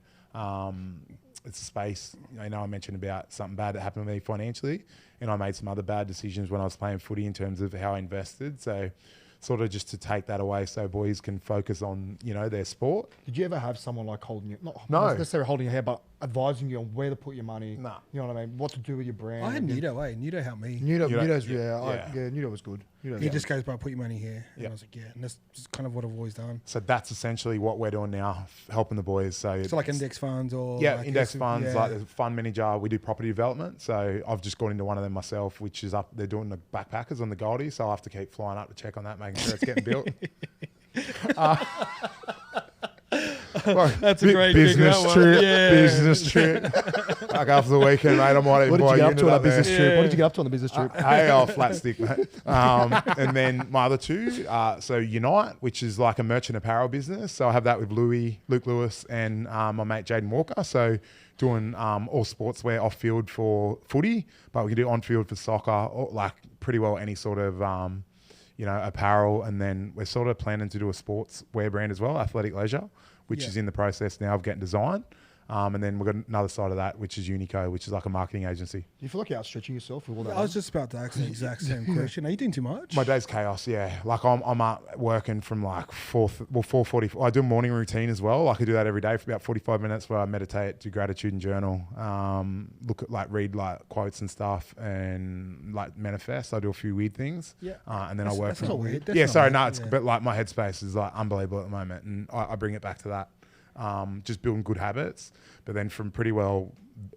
it's a space. I mentioned about something bad that happened to me financially, and I made some other bad decisions when I was playing footy in terms of how I invested. So sort of just to take that away so boys can focus on, their sport. Did you ever have someone like holding you, not No. necessarily holding your hair, but advising you on where to put your money? No. You know what I mean? What to do with your brand? I had Nudo, Nudo helped me. Nudo's, Yeah. Nudo was good. He just goes by, put your money here. And Yeah. I was like, and that's just kind of what I've always done. So that's essentially what we're doing now, helping the boys. So like index funds or... like index funds, like the fund manager. We do property development. So I've just got into one of them myself, which is up, they're doing the backpackers on the Goldie. So I have to keep flying up to check on that, making sure it's getting built. That's a great business trip. Yeah. Business trip. Like after the weekend, mate, I might even buy a unit up there. What did you get up to on the business trip? Flat stick, mate. And then my other 2, so Unite, which is like a merchant apparel business. So I have that with Luke Lewis, and my mate Jaden Walker. So doing all sportswear off field for footy, but we can do on field for soccer, or like pretty well any sort of apparel. And then we're sort of planning to do a sportswear brand as well, Athletic Leisure, which is in the process now of getting designed. And then we've got another side of that, which is Unico, which is like a marketing agency. Do you feel like you're outstretching yourself with all that? I was just about to ask the exact same question. Are you doing too much? My day's chaos, yeah. Like I'm up working from like 4:40. I do a morning routine as well. Like I do that every day for about 45 minutes where I meditate, do gratitude and journal, read like quotes and stuff, and like manifest. I do a few weird things. Yeah. And then I work. That's not weird. But like my headspace is like unbelievable at the moment, and I bring it back to that. Just building good habits, but then from pretty well,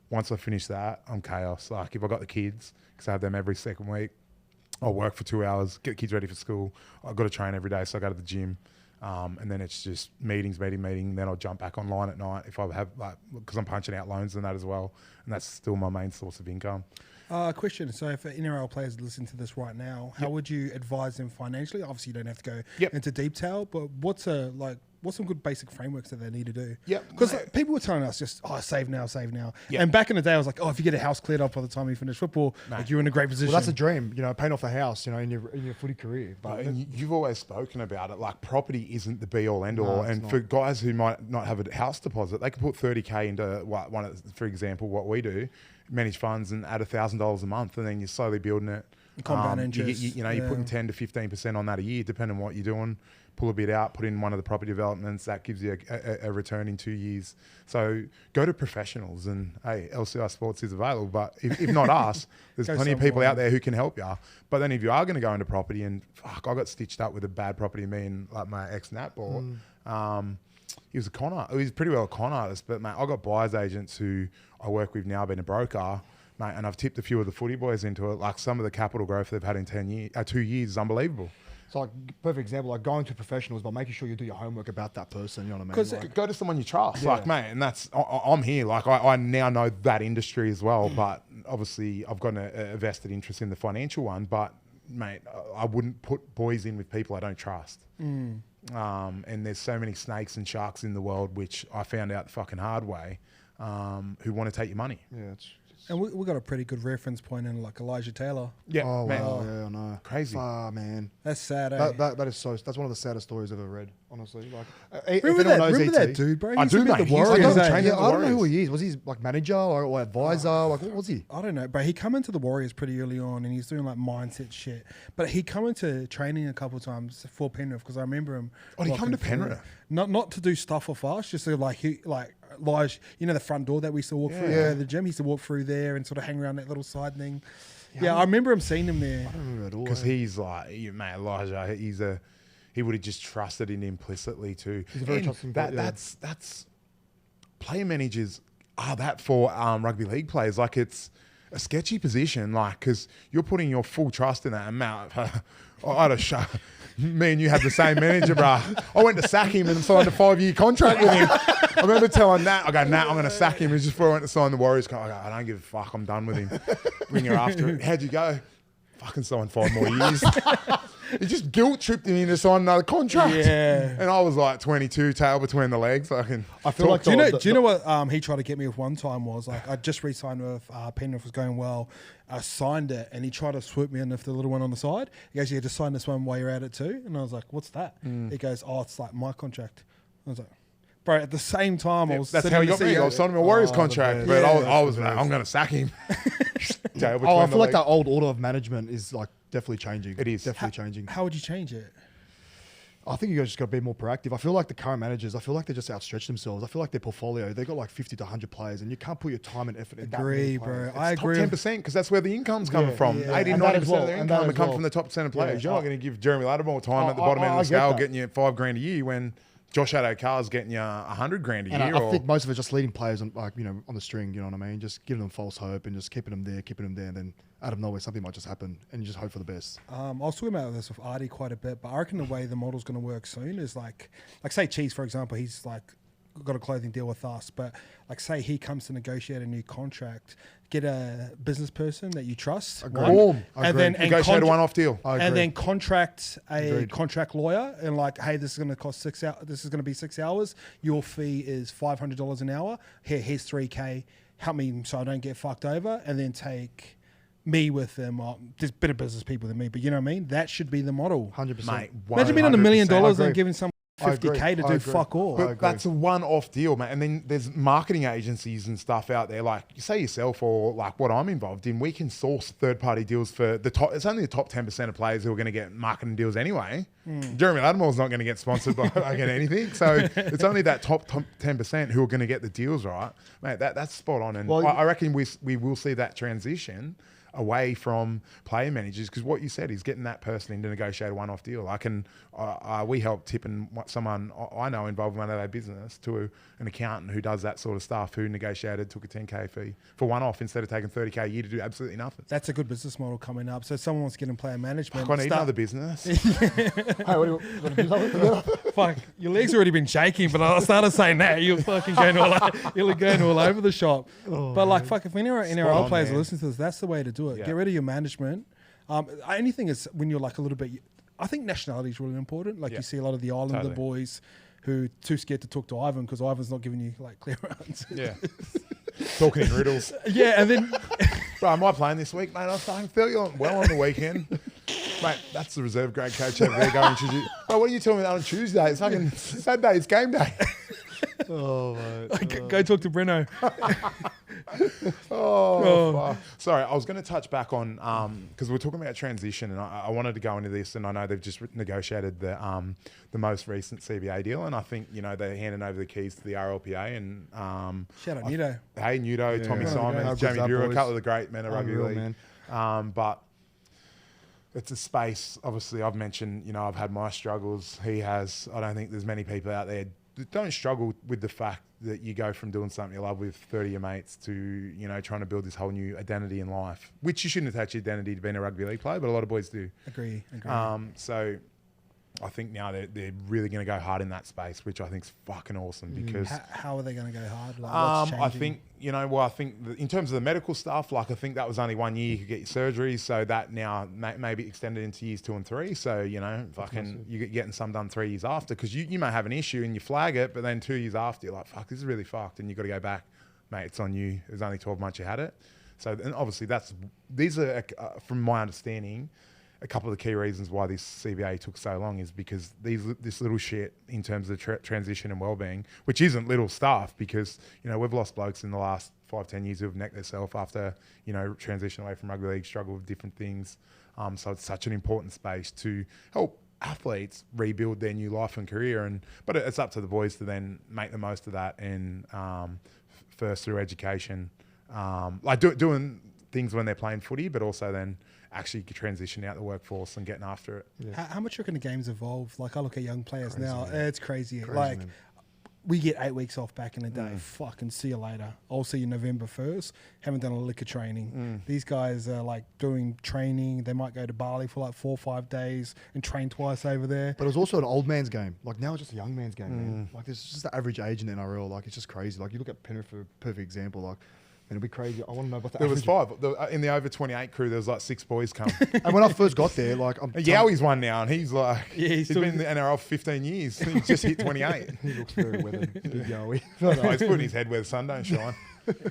once I finish that, I'm chaos. Like if I got the kids, because I have them every second week, I'll work for 2 hours, get the kids ready for school. I've got to train every day, so I go to the gym, and then it's just meeting. Then I'll jump back online at night if I have because I'm punching out loans and that as well, and that's still my main source of income. Question. So if NRL players listen to this right now, how would you advise them financially? Obviously, you don't have to go into detail, but what's some good basic frameworks that they need to do? Yeah. Because people were telling us just, save now. Yep. And back in the day, I was like, if you get a house cleared up by the time you finish football, you're in a great position. Well, that's a dream, paying off the house, in your footy career. But you've always spoken about it. Like property isn't the be all end all. And for guys who might not have a house deposit, they can put 30K into for example, what we do, manage funds and add $1,000 a month, and then you're slowly building it. Compound interest. You're putting 10 to 15% on that a year, depending on what you're doing. Pull a bit out, put in one of the property developments, that gives you a return in 2 years. So go to professionals, and hey, LCI Sports is available, but if not us, there's plenty of people out there who can help you. But then if you are going to go into property, and I got stitched up with a bad property, me and like my ex-Nat bought, he was a con artist. He was pretty well a con artist, but mate, I got buyer's agents who I work with now, being a broker, mate, and I've tipped a few of the footy boys into it. Like some of the capital growth they've had in 2 years is unbelievable. So like perfect example, like going to professionals, but making sure you do your homework about that person. You know what I mean? Because go to someone you trust, like mate, and that's I'm here. Like I now know that industry as well, but obviously I've got a vested interest in the financial one. But mate, I wouldn't put boys in with people I don't trust. And there's so many snakes and sharks in the world, which I found out the fucking hard way, who want to take your money. Yeah, And we got a pretty good reference point in like Elijah Taylor. Yeah, Oh man. wow, yeah, I know. Crazy. Ah, man. That's sad, eh? That is so. That's one of the saddest stories I've ever read. Honestly, like if remember anyone knows that ET, dude, bro? He I used to do, be at mate. the He used to Warriors, be eh? training Yeah, the I don't know who Warriors. he is. Was he like manager or advisor? Like what was he? I don't know, but he come into the Warriors pretty early on, and he's doing like mindset shit. But he come into training a couple of times for Penrith because I remember him. Oh, did he come walking to Penrith? through. Not to do stuff off us, just to like Lige, you know, the front door that we used to walk through, Yeah. go to the gym. He used to walk through there and sort of hang around that little side thing. Yeah, I remember him seeing him there. I don't remember at all. Because he's like, mate, Elijah, he would have just trusted in implicitly too. He's a very And trusting that, guy, yeah. that's player managers are that for rugby league players. Like it's a sketchy position, like because you're putting your full trust in that. And Matt, I'd have shut. Me and you had the same manager, bruh. I went to sack him and signed a 5-year contract with him. I remember telling Nat, I go, Nat, I'm going to sack him. And just before I went to sign the Warriors contract, I go, I don't give a fuck. I'm done with him. Ring her after it. How'd you go? Fucking sign 5 more years. He just guilt tripped me into signing another contract. Yeah. And I was like 22, tail between the legs. I feel like Do you know what he tried to get me with one time was like I just re-signed with Penrith, was going well. I signed it and he tried to swoop me in with the little one on the side. He goes, "Yeah, just sign this one while you're at it too." And I was like, "What's that?" He goes, "Oh, it's like my contract." I was like, "Bro," at the same time I was that's sitting how in he the got me. seat. I was signing a Warriors the contract. best. But Yeah, I was like, I'm going to sack him. Tail between Oh, I the feel like legs. that old order of management is like definitely changing. It is. definitely changing. How would you change it? I think you guys just got to be more proactive. I feel like the current managers, I feel like they just outstretch themselves. I feel like their portfolio, they got like 50 to 100 players, and you can't put your time and effort in that many Agree, players. bro. I Top agree. 10% because that's where the income's coming from. yeah. 80, And that 90% as well, of their and that income as come well. from the top 10 of players. Yeah. You're not going to give Jeremy Latimore time at the bottom end of I the get scale that. getting you $5,000 a year when Josh Addo-Carr's getting you $100,000 a And year. I think most of it's just leading players on, like, you know, on the string. You know what I mean? Just giving them false hope and just keeping them there, and then out of nowhere something might just happen, and you just hope for the best. I was talking about this with Artie quite a bit, but I reckon the way the model's going to work soon is like say Cheese, for example, he's like got a clothing deal with us, but like say he comes to negotiate a new contract, get a business person that you trust, Agreed. one, Agreed. and then negotiate a one-off deal. I and agree. then contract a Agreed. contract lawyer, and like, hey, this is going to cost 6 hours. This is going to be 6 hours. Your fee is $500 an hour. Here's $3K. Help me so I don't get fucked over, and then take me with them. There's better business people than me, but you know what I mean. That should be the model. 100%. Mate, Imagine being on $1 million 100%. and agree. giving someone I agree. $50K to I do agree. fuck all. I But agree. that's a one-off deal, man. And then there's marketing agencies and stuff out there, like you say yourself, or like what I'm involved in. We can source third-party deals for the top. It's only the top 10% of players who are going to get marketing deals anyway. Jeremy Latimore's not going to get sponsored by again anything, so it's only that top 10% who are going to get the deals, right, mate? That's spot on, and Well, I reckon we will see that transition away from player managers, because what you said is getting that person in to negotiate a one-off deal. We help tip and someone I know involved in one of their business to an accountant who does that sort of stuff, who negotiated, took a 10K fee for one-off instead of taking 30K a year to do absolutely nothing. That's a good business model coming up. So if someone wants to get in player management, I need another business. Hey, what do you want to do something together? fuck, your legs already been shaking, but I started saying that you're fucking going all over the shop. But like, fuck, if any NRL on, players are man. listening to this, that's the way to do it. Yeah. Get rid of your management. Anything is when you're like a little bit. I think nationality is really important. Like Yeah. you see a lot of the Islander Totally. boys who too scared to talk to Ivan because Ivan's not giving you like clear answers. Yeah. Talking in riddles. Yeah, and then Bro, am I playing this week, mate? I fucking feel you well on the weekend. Mate, that's the reserve grade coach over there going to Bro, what are you telling me that on Tuesday? It's fucking Saturday, it's game day. Oh, mate. go talk to Breno. Fuck. Sorry, I was going to touch back on because we're talking about transition, and I wanted to go into this, and I know they've just negotiated the most recent CBA deal, and I think they're handing over the keys to the RLPA, and Shout out Nito. hey, Nudo, Tommy Yeah. Simons, How Jamie good's that, Bureau, a boys? couple of the great men of rugby Unreal, league, man. but. It's a space, obviously, I've mentioned, I've had my struggles. He has. I don't think there's many people out there that don't struggle with the fact that you go from doing something you love with 30 of your mates to, trying to build this whole new identity in life, which you shouldn't attach your identity to being a rugby league player, but a lot of boys do. Agree. So I think now they're really going to go hard in that space, which I think is fucking awesome because... How are they going to go hard? Like, what's I changing? think, I think in terms of the medical stuff, like I think that was only 1 year you could get your surgery. So that now may be extended into years 2 and 3. So, you're getting some done 3 years after because you may have an issue and you flag it, but then 2 years after you're like, fuck, this is really fucked. And you've got to go back, mate, it's on you. It was only 12 months you had it. So, and obviously these are, from my understanding, a couple of the key reasons why this CBA took so long is because this little shit in terms of transition and wellbeing, which isn't little stuff, because, you know, we've lost blokes in the last 5-10 years who've necked themselves after, you know, transition away from rugby league, struggle with different things. So it's such an important space to help athletes rebuild their new life and career. But it's up to the boys to then make the most of that, and first through education, like doing things when they're playing footy, but also then actually transition out the workforce and getting after it. Yeah. How much do you reckon the game's evolved? Like, I look at young players Crazy, now, man. it's crazy. Crazy, Like, man. we get 8 weeks off back in the day. Fucking see you later. I'll see you November 1st. Haven't done a lick of training. These guys are like doing training. They might go to Bali for like 4 or 5 days and train twice over there. But it was also an old man's game. Like, now it's just a young man's game, man. Like, there's just the average age in the NRL. Like, it's just crazy. Like, you look at Penrith for a perfect example. Like, and it'd be crazy. I want to know what the There was average- 5. In the over 28 crew, there was like 6 boys come. And when I first got there, like, Yowie's one now, and he's like, Yeah, he's still- been in the NRL for 15 years. He's just hit 28. he looks very weathered. Big Yowie. No, he's putting his head where the sun don't shine.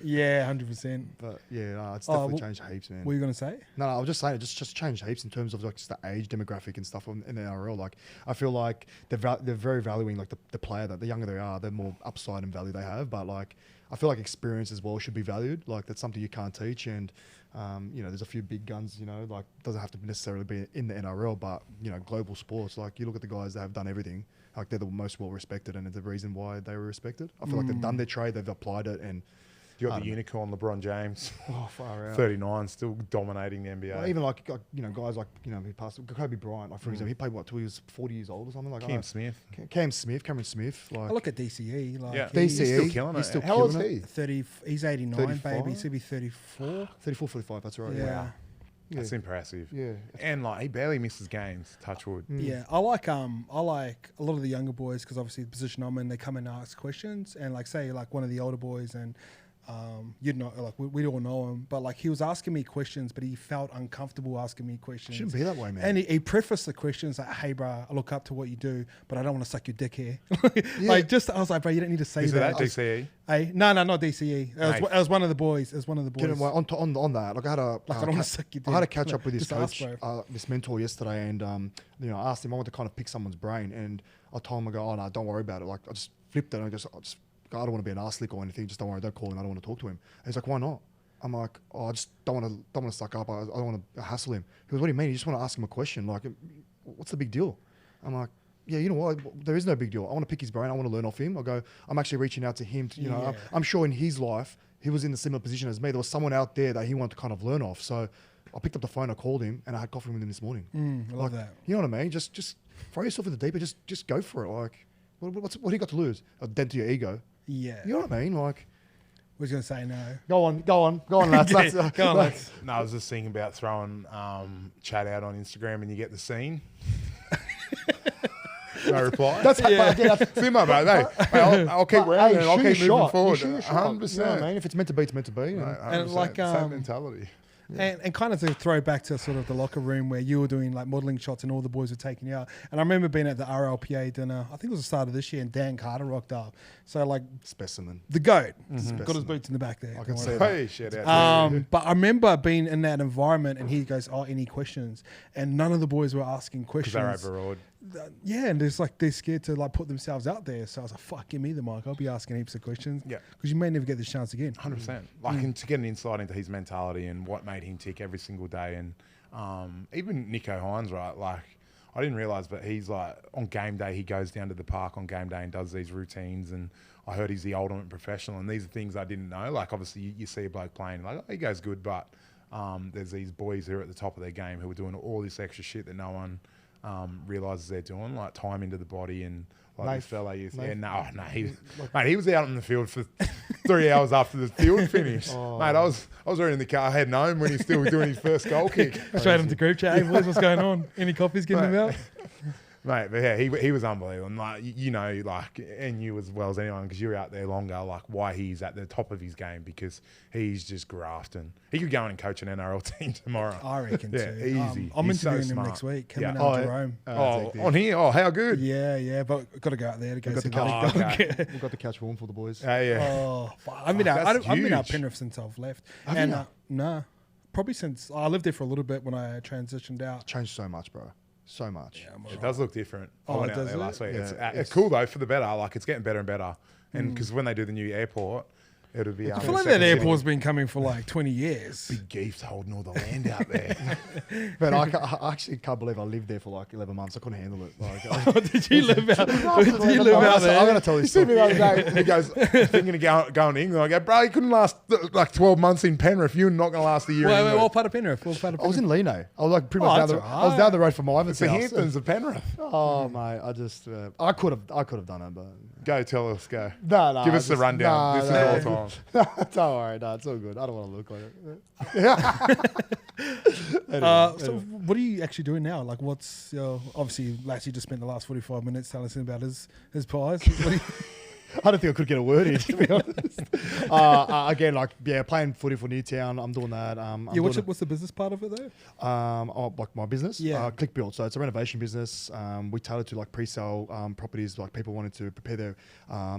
Yeah, 100%. But yeah, no, it's Oh, definitely well, changed heaps, man. What are you going to say? No, I was just saying it just changed heaps in terms of like just the age demographic and stuff in the NRL. Like, I feel like they're very valuing like the player. That the younger they are, the more upside and value they have. But like, I feel like experience as well should be valued. Like, that's something you can't teach. And you know, there's a few big guns. You know, like, doesn't have to necessarily be in the NRL, but you know, global sports. Like, you look at the guys that have done everything. Like, they're the most well respected, and it's the reason why they were respected. I feel like they've done their trade, they've applied it, and You got the unicorn, LeBron James, oh, far out. 39, still dominating the NBA. Well, even like you know, guys like, you know, he passed Kobe Bryant, like, for example, he played what till he was 40 years old or something, like Cameron Smith. Cameron Smith, like, I look at DCE. Like, Yeah. he's DCE, still killing he's it. still How old is killing he? it. 30. He's 89, 35? baby. He's going to be 34. 34, 45, that's right. Yeah. Yeah. That's impressive. Yeah. And like, he barely misses games, touch wood. Yeah, I like a lot of the younger boys, because obviously the position I'm in, they come and ask questions, and like, say like one of the older boys, and you'd know, like, we all know him, but like, he was asking me questions, but he felt uncomfortable asking me questions. Shouldn't be that way, man. And he prefaced the questions like, "Hey, bro, I look up to what you do, but I don't want to suck your dick here." Yeah. Like, just I was like, "Bro, you don't need to say Is it that." that DCE? Hey, no, not DCE. It Mate. was one of the boys. It was one of the boys. Get him, on that, like, I had a Like, I don't wanna suck your I had a dick. catch up with this Just ask, coach, this mentor yesterday, and you know, I asked him, I want to kind of pick someone's brain, and I told him, I go, "Oh no, don't worry about it." Like, I just flipped it, and I just go, "I don't want to be an arse lick or anything. Just don't worry, don't call him. I don't want to talk to him." And he's like, "Why not?" I'm like, "Oh, I just don't want to suck up. I don't want to hassle him." He goes, "What do you mean? You just want to ask him a question? Like, what's the big deal?" I'm like, "Yeah, you know what? There is no big deal. I want to pick his brain. I want to learn off him." I go, "I'm actually reaching out to him. To, you know, Yeah. I'm sure in his life he was in a similar position as me. There was someone out there that he wanted to kind of learn off. So I picked up the phone, I called him, and I had coffee with him this morning. I love that. You know what I mean? Just throw yourself in the deep end. Just go for it. Like, what do you got to lose? A dent to your ego. Yeah. You know what I mean? Like, was going to say no. go on, lads. Go on, lads. No, I was just thinking about throwing chat out on Instagram and you get the scene. No reply. That's Simmer, mate. I'll keep round and I'll keep moving forward. You 100%. know what I mean? If it's meant to be, it's meant to be. No, And 100%. like, Same mentality. And kind of to throw back to sort of the locker room where you were doing like modelling shots and all the boys were taking you out. And I remember being at the RLPA dinner, I think it was the start of this year, and Dan Carter rocked up. So like Specimen. the GOAT, got his Specimen. boots in the back there. I can Don't see worry. that. Hey, shout out to you. But I remember being in that environment, and he goes, "Oh, any questions?" And none of the boys were asking Because they're questions. overawed. Yeah, and it's like they're scared to like put themselves out there. So I was like, "Fuck, give me the mic. I'll be asking heaps of questions." Yeah. because you may never get this chance again. 100%. Like, and to get an insight into his mentality and what made him tick every single day. And even Nico Hines, right? Like, I didn't realise, but he's like, on game day, he goes down to the park on game day and does these routines. And I heard he's the ultimate professional. And these are things I didn't know. Like, obviously, you see a bloke playing, like, oh, he goes good. But there's these boys who are at the top of their game who are doing all this extra shit that no one realises they're doing, like time into the body. And like this fella used, he was out in the field for 3 hours after the field finished. Mate, I was already in the car heading home when he's still doing his first goal kick. Straight into group chat. Hey boys, what's going on? Any coffees getting them out? Mate, but yeah, he was unbelievable. And like, you know, like, and you as well as anyone, because you're out there longer, like why he's at the top of his game, because he's just grafting. He could go in and coach an NRL team tomorrow. I reckon Yeah, too. easy. I'm He's so interviewing him smart. next week. Him Yeah. and Oh, Jerome. On here? Oh, how good. Yeah, but got to go out there to go We've got see the catch. okay. We've got the catch warm for the boys. Yeah. Oh, fuck. I've been out. that's I've been out huge. Penrith since I've left. Have and you? nah, probably since I lived there for a little bit when I transitioned out. Changed so much, bro. So much. Yeah, I'm It alright. does look different. I Oh, went it out does there it? last week. Yeah. It's cool though, for the better. Like it's getting better and better. And because when they do the new airport, it'll be. I feel like that airport's been coming for like 20 years. Big geefs holding all the land out there. But I actually can't believe I lived there for like 11 months. I couldn't handle it. Like, Did you live out? Did you live out I'm there? going to tell you He said to me story. the other day, and he goes, thinking of going to England. I go, bro, you couldn't last like 12 months in Penrith. You're not going to last a year. Wait, in wait, England. what part of Penrith? What part of I was Penrith? in Leno. I was like pretty Oh, much that's I was down the road from my It's the house. Hamptons of Penrith. Oh mate, I just I could have done it, but Go, tell us, go. no, Give us the rundown. This is all time. Don't worry, no, it's all good. I don't want to look like it. So what are you actually doing now? Like what's your, obviously Lassie just spent the last 45 minutes telling us about his pies. What do you, I don't think I could get a word in, to be honest. Again, like playing footy for Newtown. I'm doing that. I'm yeah, doing what's the business part of it though? like my business, Yeah. Click Build. So it's a renovation business. We tailor to like pre-sale properties, like people wanted to prepare their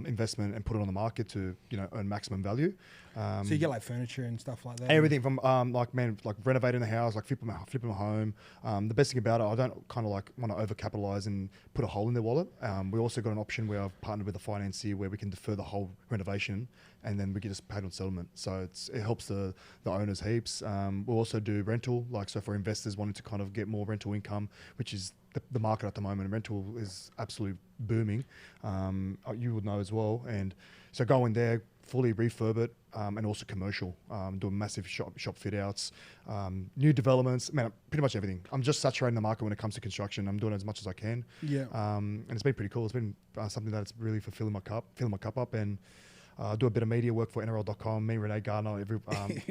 investment and put it on the market to earn maximum value. So you get like furniture and stuff like that. Everything from like renovating the house, like flipping a home. The best thing about it, I don't kind of like want to overcapitalize and put a hole in their wallet. We also got an option where I've partnered with a financier where we can defer the whole renovation and then we get just paid on settlement. So it helps the owners heaps. We'll also do rental, like so for investors wanting to kind of get more rental income, which is the market at the moment. Rental is absolutely booming. You would know as well. And so go in there, fully refurb it, and also commercial, doing massive shop fit outs, new developments, man, pretty much everything. I'm just saturating the market when it comes to construction. I'm doing as much as I can. Yeah. And it's been pretty cool. It's been something that's really filling my cup up, and do a bit of media work for NRL.com. Me and Renee Gardner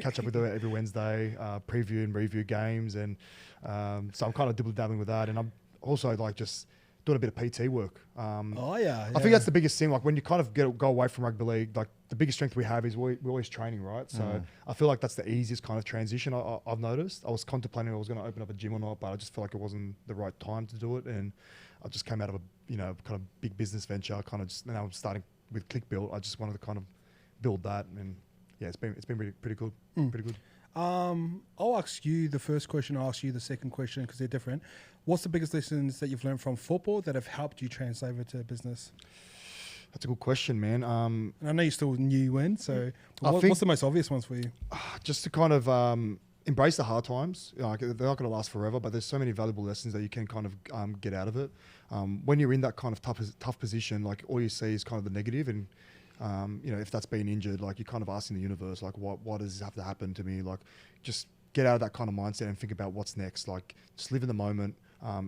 catch up with her every Wednesday, preview and review games, and so I'm kind of dabbling with that, and I'm also like just doing a bit of PT work. Oh yeah. I think that's the biggest thing. Like when you kind of go away from rugby league, like the biggest strength we have is we're always training, right? So I feel like that's the easiest kind of transition I've noticed. I was contemplating I was going to open up a gym or not, but I just felt like it wasn't the right time to do it. And I just came out of a kind of big business venture. Kind of just now I'm starting with Click Build. I just wanted to kind of build that, and yeah, it's been pretty good. Pretty good. I'll ask you the first question. I'll ask you the second question because they're different. What's the biggest lessons that you've learned from football that have helped you translate over to business? That's a good question, man. And I know you're still new in, so I think- what's the most obvious ones for you? Just to kind of embrace the hard times. Like they're not going to last forever, but there's so many valuable lessons that you can kind of get out of it. When you're in that kind of tough position, like all you see is kind of the negative, and if that's being injured, like you're kind of asking the universe, like what does this have to happen to me? Like just get out of that kind of mindset and think about what's next. Like just live in the moment.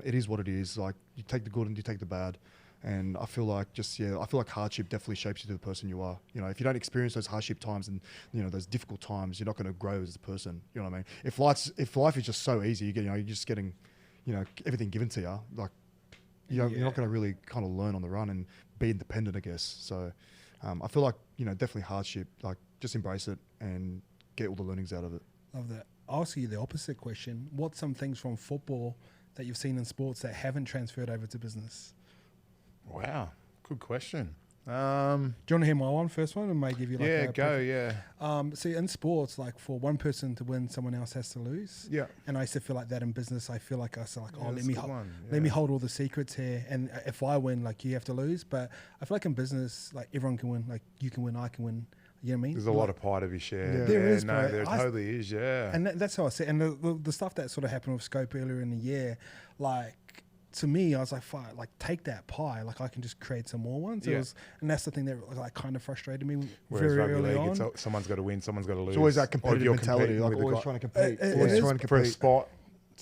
It is what it is. Like you take the good and you take the bad. And I feel like hardship definitely shapes you to the person you are. If you don't experience those hardship times and those difficult times, you're not going to grow as a person. You know what I mean? If life is just so easy, you're just getting, everything given to you. Like you're not going to really kind of learn on the run and be independent, I guess. So I feel like definitely hardship. Like just embrace it and get all the learnings out of it. Love that. I'll ask you the opposite question. What's some things from football that you've seen in sports that haven't transferred over to business? Wow, good question. Do you want to hear my first one? It may give you like Yeah, a go, yeah. See, in sports, like for one person to win, someone else has to lose. Yeah. And I used to feel like that in business. I feel like Yeah, let that's me the let one, me yeah. hold all the secrets here. And if I win, like you have to lose. But I feel like in business, like everyone can win. Like you can win, I can win. You know what I mean? There's a lot of pride of your share. Yeah. There is, no, bro. there totally is, yeah. And that's how I see it. And the stuff that sort of happened with Scope earlier in the year, like to me, I was like, "Fuck! Like take that pie. Like I can just create some more ones." Yeah. And that's the thing that like kind of frustrated me Whereas very rugby early league, on. someone's got to win, someone's got to lose. It's always that Or if competitive you're mentality, competing like with the always guy- trying to compete. It Always is, trying to for a compete. spot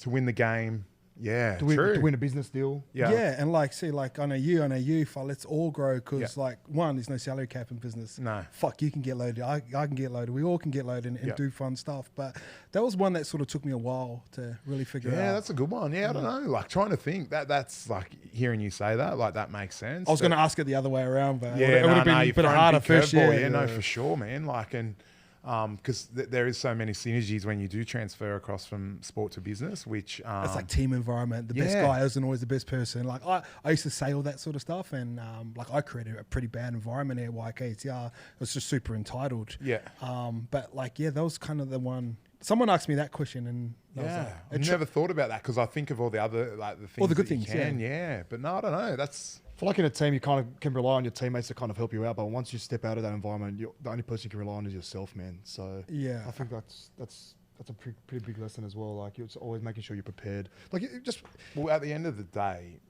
to win the game, Yeah, to true. win a business deal. Yeah, and like, see, like I know you, let's all grow because like one, there's no salary cap in business. No. Fuck, you can get loaded. I can get loaded. We all can get loaded and do fun stuff. But that was one that sort of took me a while to really figure out. Yeah, that's a good one. Yeah, I don't know. Like trying to think that's like hearing you say that, like that makes sense. I was going to ask it the other way around, but yeah, it would have been a bit harder first year. Yeah, no, for sure, man. Like, and because there is so many synergies when you do transfer across from sport to business, which it's like team environment. The best guy isn't always the best person. Like I used to say all that sort of stuff, and like I created a pretty bad environment at YKTR. It was just super entitled. Yeah. But like, yeah, that was kind of the one. Someone asked me that question, and I was like, I've never thought about that because I think of all the other like the things, all the good that you things. can, yeah. But no, I don't know. That's. I feel like in a team, you kind of can rely on your teammates to kind of help you out. But once you step out of that environment, the only person you can rely on is yourself, man. So yeah, I think that's a pretty big lesson as well. Like, it's always making sure you're prepared. Like, Well, at the end of the day,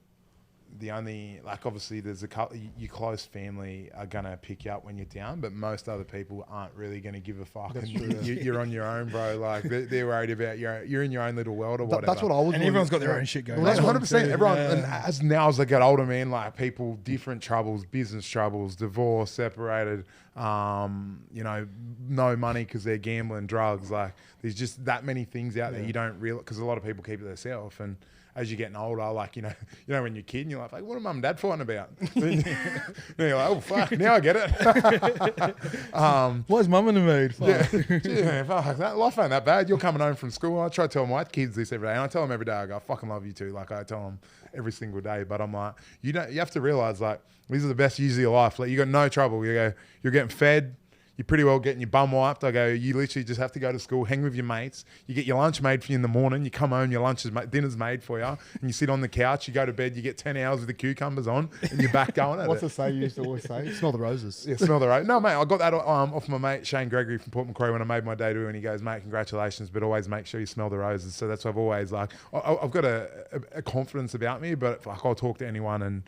the only, like, obviously there's a couple, your close family are going to pick you up when you're down, but most other people aren't really going to give a fuck. That's And true, yeah. you're on your own, bro. Like, they're worried about you're in your own little world or whatever. That's what I was. and everyone's got their own shit going. Well, That's that's 100%. Everyone, and as I get older, man, like people, different troubles, business troubles, divorce, separated, you know, no money because they're gambling, drugs. Like, there's just that many things out there you don't realize, because a lot of people keep it themselves. And as you're getting older, like, you know, when you're a kid and you're like, what are mum and dad fighting about? And you're like, oh, fuck, now I get it. Why's mum in the mood? Yeah, fuck, that life ain't that bad. You're coming home from school. I try to tell my kids this every day, and I tell them every day, I go, I fucking love you too. Like, I tell them every single day, but I'm like, you have to realize, like, these are the best years of your life. Like, you got no trouble. You're getting fed. You're pretty well getting your bum wiped. I go, you literally just have to go to school, hang with your mates. You get your lunch made for you in the morning. You come home, your dinner's made for you, and you sit on the couch. You go to bed. You get 10 hours with the cucumbers on, and you're back going at What's it. the say you used to always say? Smell the roses. Yeah, smell the rose. No, mate, I got that off my mate Shane Gregory from Port Macquarie when I made my debut, and he goes, mate, congratulations, but always make sure you smell the roses. So that's why I've always, like, I've got a confidence about me, but like, I'll talk to anyone and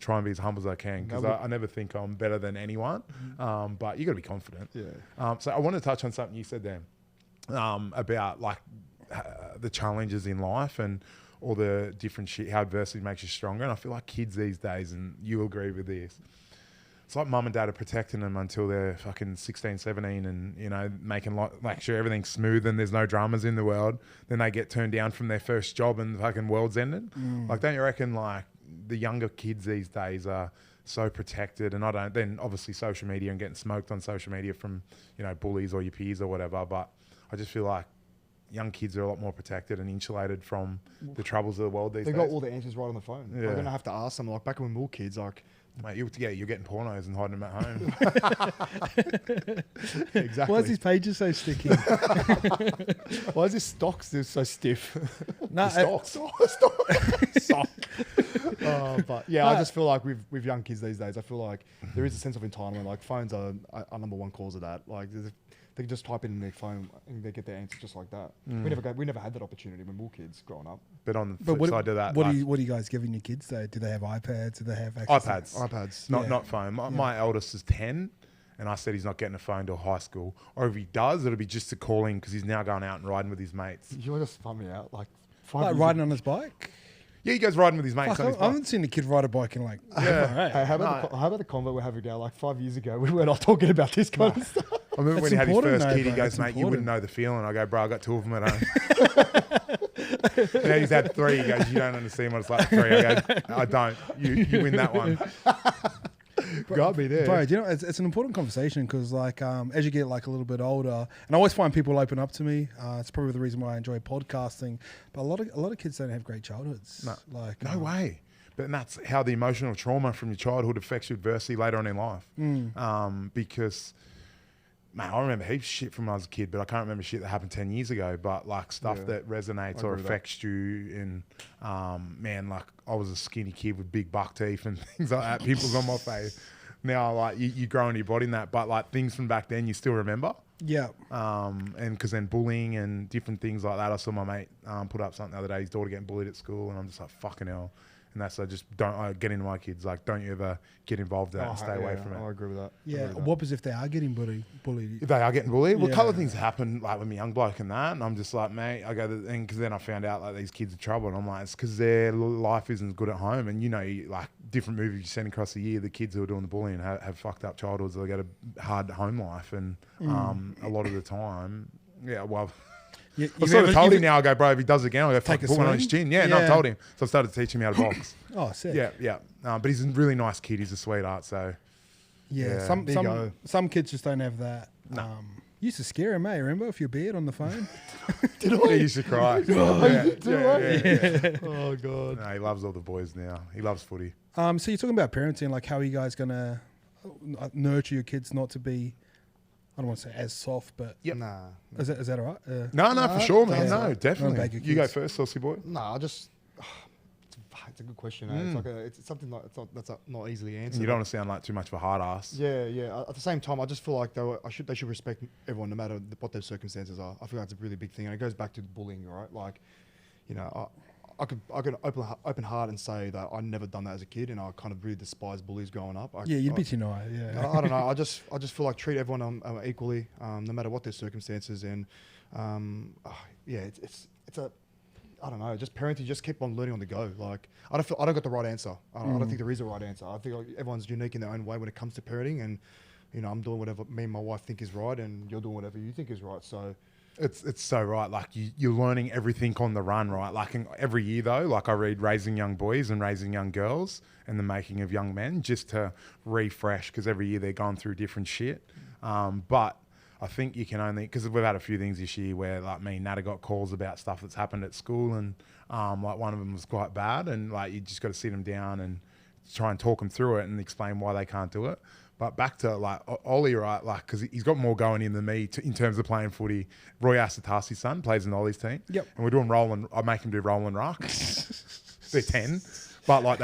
try and be as humble as I can, because I never think I'm better than anyone, but you got to be confident. Yeah. So I want to touch on something you said there about like the challenges in life and all the different shit, how adversity makes you stronger. And I feel like kids these days, and you agree with this, it's like mum and dad are protecting them until they're fucking 16, 17 and, you know, making like sure everything's smooth and there's no dramas in the world. Then they get turned down from their first job and the fucking world's ended. Like, don't you reckon like the younger kids these days are so protected? And then obviously social media and getting smoked on social media from, you know, bullies or your peers or whatever. But I just feel like young kids are a lot more protected and insulated from the troubles of the world these days. They've got all the answers right on the phone. Yeah. I don't have to ask them. Like, back when we were kids, like, mate, you're getting pornos and hiding them at home. exactly. Why is these pages so sticky? Why is this stock still so stiff? No, Sock. But yeah, I just feel like with young kids these days, I feel like there is a sense of entitlement. Like, phones are number one cause of that. Like, they can just type in their phone and they get their answer just like that. We never had that opportunity when we were kids growing up. But on the flip side of that, what are you guys giving your kids though? Do they have iPads? Do they have access iPads? iPads. Not phone. My eldest is 10. And I said he's not getting a phone till high school. Or if he does, it'll be just to call him because he's now going out and riding with his mates. You want to spun me out? Like riding on his bike? Yeah, he goes riding with his mates Fuck, on his I bike. haven't seen a kid ride a bike in like... Yeah. Hey, how about the convo we're having now? Like 5 years ago, we were not talking about this kind of stuff. I remember when he had his important first though, kid, he bro. goes, It's mate, you wouldn't important. know the feeling. I go, bro, I got 2 of them at home. Now he's had 3. He goes, you don't understand what it's like for 3. I go, I don't. You win that one. Got me there. Bro, do you know, it's an important conversation because, like, as you get like a little bit older, and I always find people open up to me. It's probably the reason why I enjoy podcasting. But a lot of kids don't have great childhoods. No, like, no way. But that's how the emotional trauma from your childhood affects your adversity later on in life. Because, man, I remember heaps of shit from when I was a kid, but I can't remember shit that happened 10 years ago. But like stuff that resonates or affects you. And man, like I was a skinny kid with big buck teeth and things like that. Pimples on my face. Now, like you grow in your body in that, but like things from back then you still remember. Yeah. And because then bullying and different things like that. I saw my mate put up something the other day, his daughter getting bullied at school, and I'm just like, fucking hell. And that's, I just don't get into my kids. Like, don't you ever get involved in that and stay away from it. I agree with that. Yeah. What happens if they are getting bullied? If they are getting bullied, well, a couple Yeah. of things happen, like with my young bloke and that, and I'm just like, mate, I go, because then I found out like these kids are trouble, and I'm like, it's because their life isn't good at home, and you know, like different movies you send across the year, the kids who are doing the bullying have fucked up childhoods, or they get a hard home life, and a lot of the time, yeah, well. I've sort of told him now, I go, bro, if he does it again, I'll go Take a put one on his swing? chin. Yeah, no, I've Yeah. told him. So I started teaching him how to box. Oh, sick. Yeah. But he's a really nice kid. He's a sweetheart. So Yeah. Yeah. Some kids just don't have that. Used to scare him, mate. Remember, if you're beard on the phone. he used to cry. Yeah. Oh god. No, he loves all the boys now. He loves footy. So you're talking about parenting, like how are you guys gonna nurture your kids not to be, I don't want to say as soft, but Yep. Nah. is that all right? No, for sure, man. yeah. No, definitely. bag your You go kids. first, Saucy boy. Nah, I just. It's a good question. It's like it's something like that's not easily answered. And you don't want to sound like too much of a hard ass. Yeah. At the same time, I just feel like they should respect everyone no matter what their circumstances are. I feel that's a really big thing, and it goes back to the bullying, right? Like, you know, I could open heart and say that I never done that as a kid, and I kind of really despised bullies growing up. You'd be denied. Yeah. I don't know. I just feel like treat everyone equally, no matter what their circumstances, and it's a. I don't know. Just parenting. Just keep on learning on the go. Like I don't got the right answer. I don't think there is a right answer. I think like, everyone's unique in their own way when it comes to parenting, and you know I'm doing whatever me and my wife think is right, and you're doing whatever you think is right. So It's so right. Like you're learning everything on the run, right? Like every year though, like I read Raising Young Boys and Raising Young Girls and the Making of Young Men just to refresh, because every year they're going through different shit. But I think you can only, because we've had a few things this year where like me and Nata got calls about stuff that's happened at school, and like one of them was quite bad, and like you just got to sit them down and try and talk them through it and explain why they can't do it. But back to like Ollie, right? Like, because he's got more going in than me in terms of playing footy. Roy Asatasi's son plays in Ollie's team. Yep. And we're doing rolling. I make him do rolling ruck. They're 10, but like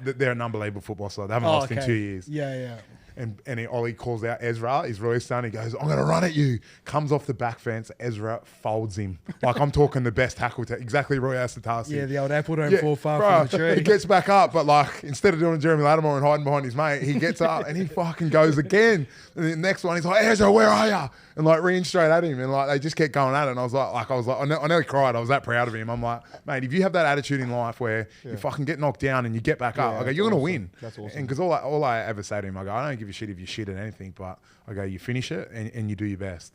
they're an unbelievable football side. They haven't lost in 2 years. Yeah. And Ollie calls out Ezra, his Roy's son. He goes, I'm going to run at you. Comes off the back fence. Ezra folds him. Like, I'm talking the best tackle. Exactly Roy Asatasi. Yeah, the old apple don't fall far from the tree. He gets back up, but like, instead of doing Jeremy Latimore and hiding behind his mate, he gets up and he fucking goes again. And the next one, he's like, Ezra, where are you? And like, reaching straight at him. And like, they just kept going at it. And I was like, I nearly cried. I was that proud of him. I'm like, mate, if you have that attitude in life where you fucking get knocked down and you get back up, I go, you're going to win. That's awesome. And because all I ever say to him, I go, I don't give a shit if you shit at anything, but I go, you finish it and you do your best.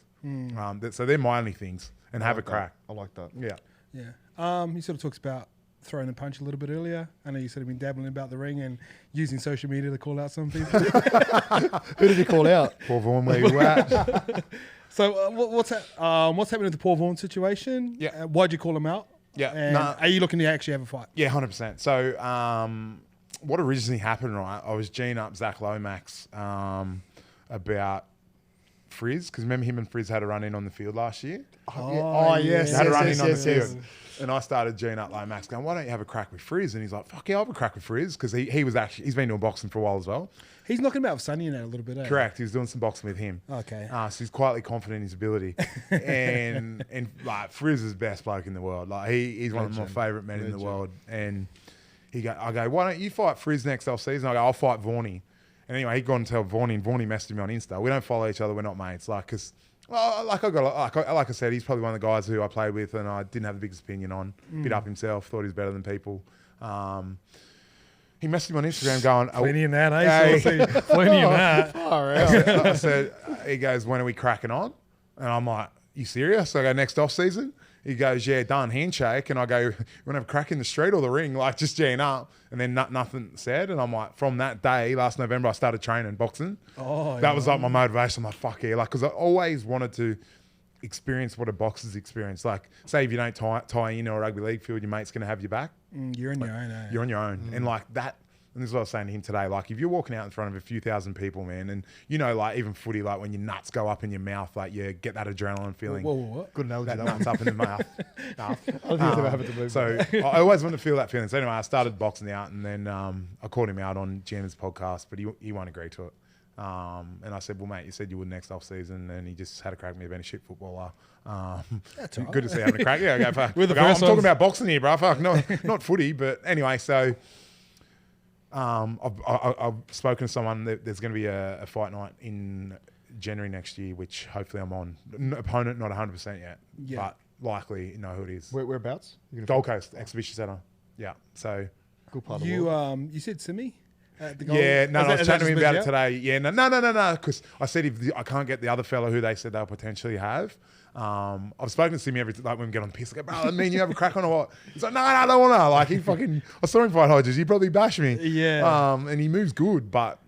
So they're my only things, and have a crack. I like that. Yeah. He sort of talks about throwing the punch a little bit earlier. I know you sort of been dabbling about the ring and using social media to call out some people. Who did you call out? Paul Vaughan, where you at? So what's happening with the Paul Vaughan situation? Yeah. Why'd you call him out? Yeah. And are you looking to actually have a fight? Yeah, 100%. So what originally happened, right? I was G'ing up Zach Lomax about Frizz, because remember him and Frizz had a run in on the field last year? Yes. They had a run in on the field. And I started G'ing up Lomax going, why don't you have a crack with Frizz? And he's like, fuck yeah, I'll have a crack with Frizz, because he's been doing boxing for a while as well. He's knocking about with Sonny in that a little bit, eh? Correct. He was doing some boxing with him. Okay. So he's quietly confident in his ability. and like Frizz is the best bloke in the world. Like he's one of my favourite men in the world. And I go, why don't you fight Frizz next off-season? I go, I'll fight Vaughnie. And anyway, he'd gone and tell Vaughnie, and Vaughnie messaged me on Insta. We don't follow each other. We're not mates. Like, because, like I said, he's probably one of the guys who I played with and I didn't have the biggest opinion on. Bit up himself, thought he was better than people. He messaged me on Instagram going... Plenty in that, eh? So plenty in that. I said, he goes, when are we cracking on? And I'm like, you serious? I go, next off-season? He goes, yeah, done, handshake. And I go, you want to have a crack in the street or the ring? Like, just G'ing up. And then nothing said. And I'm like, from that day, last November, I started training boxing. That was like my motivation. I'm like, fuck yeah. Like, because I always wanted to experience what a boxer's experience. Like, say if you don't tie in or a rugby league field, your mate's going to have your back. You're on your own, eh? You're on your own. And like that, and this is what I was saying to him today, like if you're walking out in front of a few thousand people, man, and you know, like even footy, like when your nuts go up in your mouth, like you get that adrenaline feeling. What? Good analogy. That nuts up in the mouth. I don't think it's ever happened to me. So I always wanted to feel that feeling. So anyway, I started boxing out, and then I called him out on Jenna's podcast, but he won't agree to it. And I said, well, mate, you said you would next off season, and he just had a crack at me about a shit footballer. That's all right. Good to see having a crack. Yeah, I go, fuck. We're the I'm first talking ones. about boxing here, bro. Fuck, not footy, but anyway, so I've spoken to someone that there's going to be a fight night in January next year, which hopefully I'm on. Opponent not 100% yet, but likely know who it is. Whereabouts? Gold Coast Exhibition Centre. Yeah, so Good part of the world. You said Simi? I was chatting to him about it today. Yeah, no, because I said if I can't get the other fellow who they said they'll potentially have. I've spoken to Simi when we get on the piss. I go, bro, I mean, you have a crack on or what? He's like, no, I don't want to. Like, I saw him fight Hodges. He'd probably bash me. Yeah. And he moves good, but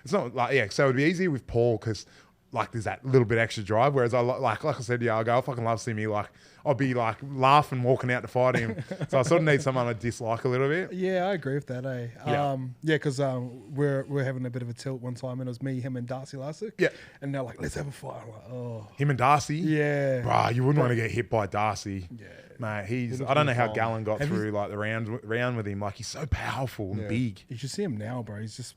it's not like, so it'd be easier with Paul because, like, there's that little bit extra drive. Whereas like I said, I fucking love Simi. Like, I'll be like laughing walking out to fight him. So I sort of need someone I dislike a little bit. Yeah, I agree with that, eh? Yeah. Because we're having a bit of a tilt one time, and it was me, him, and Darcy last week. Yeah. And they're like, let's have a fight. I'm like, oh. Him and Darcy? Yeah. Bro, you wouldn't want to get hit by Darcy. Yeah. Mate, I don't know how Gallen got through like the round with him. Like, he's so powerful and big. You should see him now, bro. He's just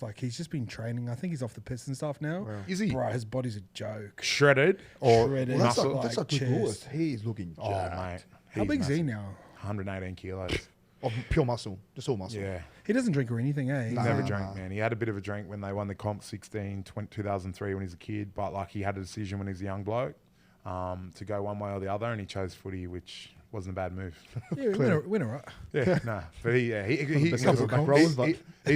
been training. I think he's off the piss and stuff now. Wow. Is he? Bro, his body's a joke. Shredded or Shredded. Well, muscle? that's like good chest. list. He is looking Oh, jacked. mate. How He's big's he massive. now? 118 kilos. Of pure muscle. Just all muscle. Yeah. He doesn't drink or anything, eh? Nah. Never drank, man. He had a bit of a drink when they won the comp 2003 when he was a kid, but like he had a decision when he was a young bloke to go one way or the other, and he chose footy, which wasn't a bad move. Yeah, winner, right? Yeah, no. But he's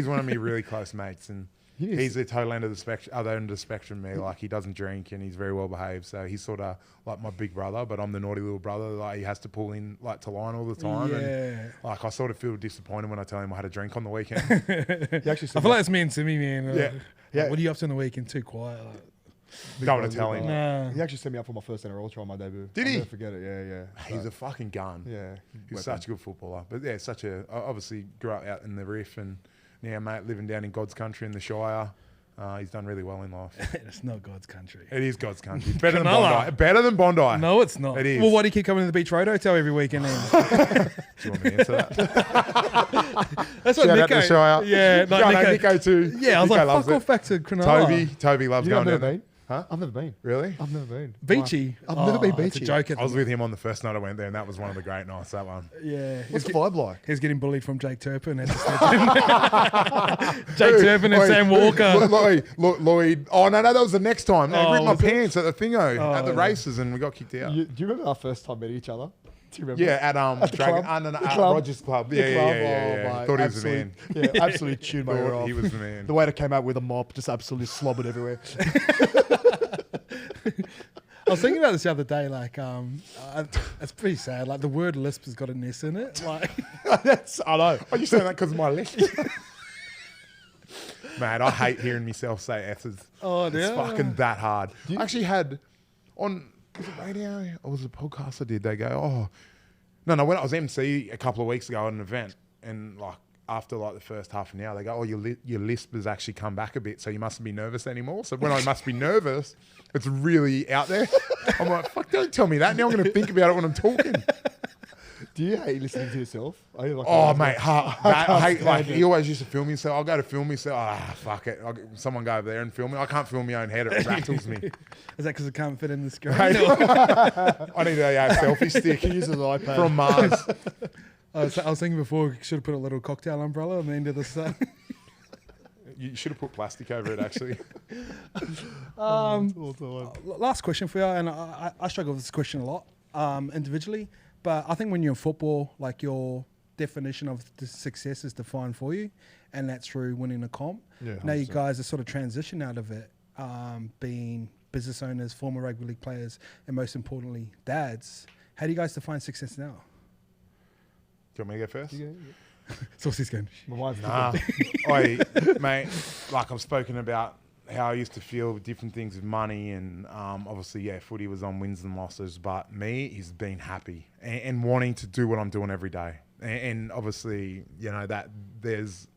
one of my really close mates, and he's the total end of the spectrum, other end of the spectrum. Me, like he doesn't drink and he's very well behaved, so he's sort of like my big brother, but I'm the naughty little brother. Like he has to pull in like to line all the time, and like I sort of feel disappointed when I tell him I had a drink on the weekend. He actually I feel like it's me and Simi, man. Yeah. Yeah. What are you up to on the weekend? Too quiet. Like, Don't want to tell him. Nah. He actually set me up for my first NRL try on my debut. Did I'll he? never forget it. Yeah. He's a fucking gun. Yeah. He's such a good footballer. But yeah, obviously grew up out in the Riff and now, mate, living down in God's country in the Shire. He's done really well in life. It's not God's country. It is God's country. Better than Cronulla. Bondi. Better than Bondi. No, it's not. It is. Well, why do you keep coming to the Beach Road Hotel every weekend then? Do you want me to answer that? That's what Shout out Nico. to the Shire. Yeah, no, Yeah, I know Nico. Nico too. Yeah, I was Nico like, loves fuck it. off back to Cronulla. Toby loves You know, going I've never down. been. Huh? I've never been. Really? I've never been. Beachy. I've never been It's a beachy. joke. I was with him on the first night I went there, and that was one of the great nights, that one. Yeah. What's the vibe like? He's getting bullied from Jake Turpin. At the Jake Turpin and Sam Walker. Lloyd. Oh, no, that was the next time. They Oh, ripped my was it? pants at the thingo, at the yeah. races, and we got kicked out. Do you remember our first time meeting each other? Do you remember? Yeah, at the Dragon, club? no, The at club? Rogers Club. The Yeah, club? yeah. mate, Thought he was the man. Yeah, absolutely tuned my ear Thought off. he was the man. The waiter came out with a mop, just absolutely slobbered everywhere. I was thinking about this the other day. Like, it's pretty sad. Like, the word lisp has got an S in it. Like, I know. Are you saying that because of my left? Man, I hate hearing myself say S's. oh, It's yeah. fucking that hard. I actually had on, was it radio or was it a podcast I did? They go, oh, no, when I was MC a couple of weeks ago at an event, and like after like the first half an hour, they go, oh, your lisp has actually come back a bit, so you mustn't be nervous anymore. So when I must be nervous, it's really out there. I'm like, fuck, don't tell me that. Now I'm going to think about it when I'm talking. Do you hate listening to yourself? Are you like, Oh, mate, I hate, like, stand it. he always used to film himself. I'll go to film myself. Fuck it. Someone go over there and film me. I can't film my own head. It rattles me. Is that because it can't fit in the screen? I need a selfie stick He uses an iPad. from Mars. I was thinking before, we should have put a little cocktail umbrella on the end of the sun. You should have put plastic over it, actually. Last question for you, and I struggle with this question a lot individually, but I think when you're in football, like your definition of the success is defined for you, and that's through winning a comp. Yeah, Now you 100%. guys are sort of transition out of it, being business owners, former rugby league players, and most importantly, dads. How do you guys define success now? Do you want me to go first? Saucy's going. My mind's Nah. Oi, mate, like I've spoken about how I used to feel with different things with money, and obviously, yeah, footy was on wins and losses, but me is being happy and wanting to do what I'm doing every day. And obviously, you know, that there's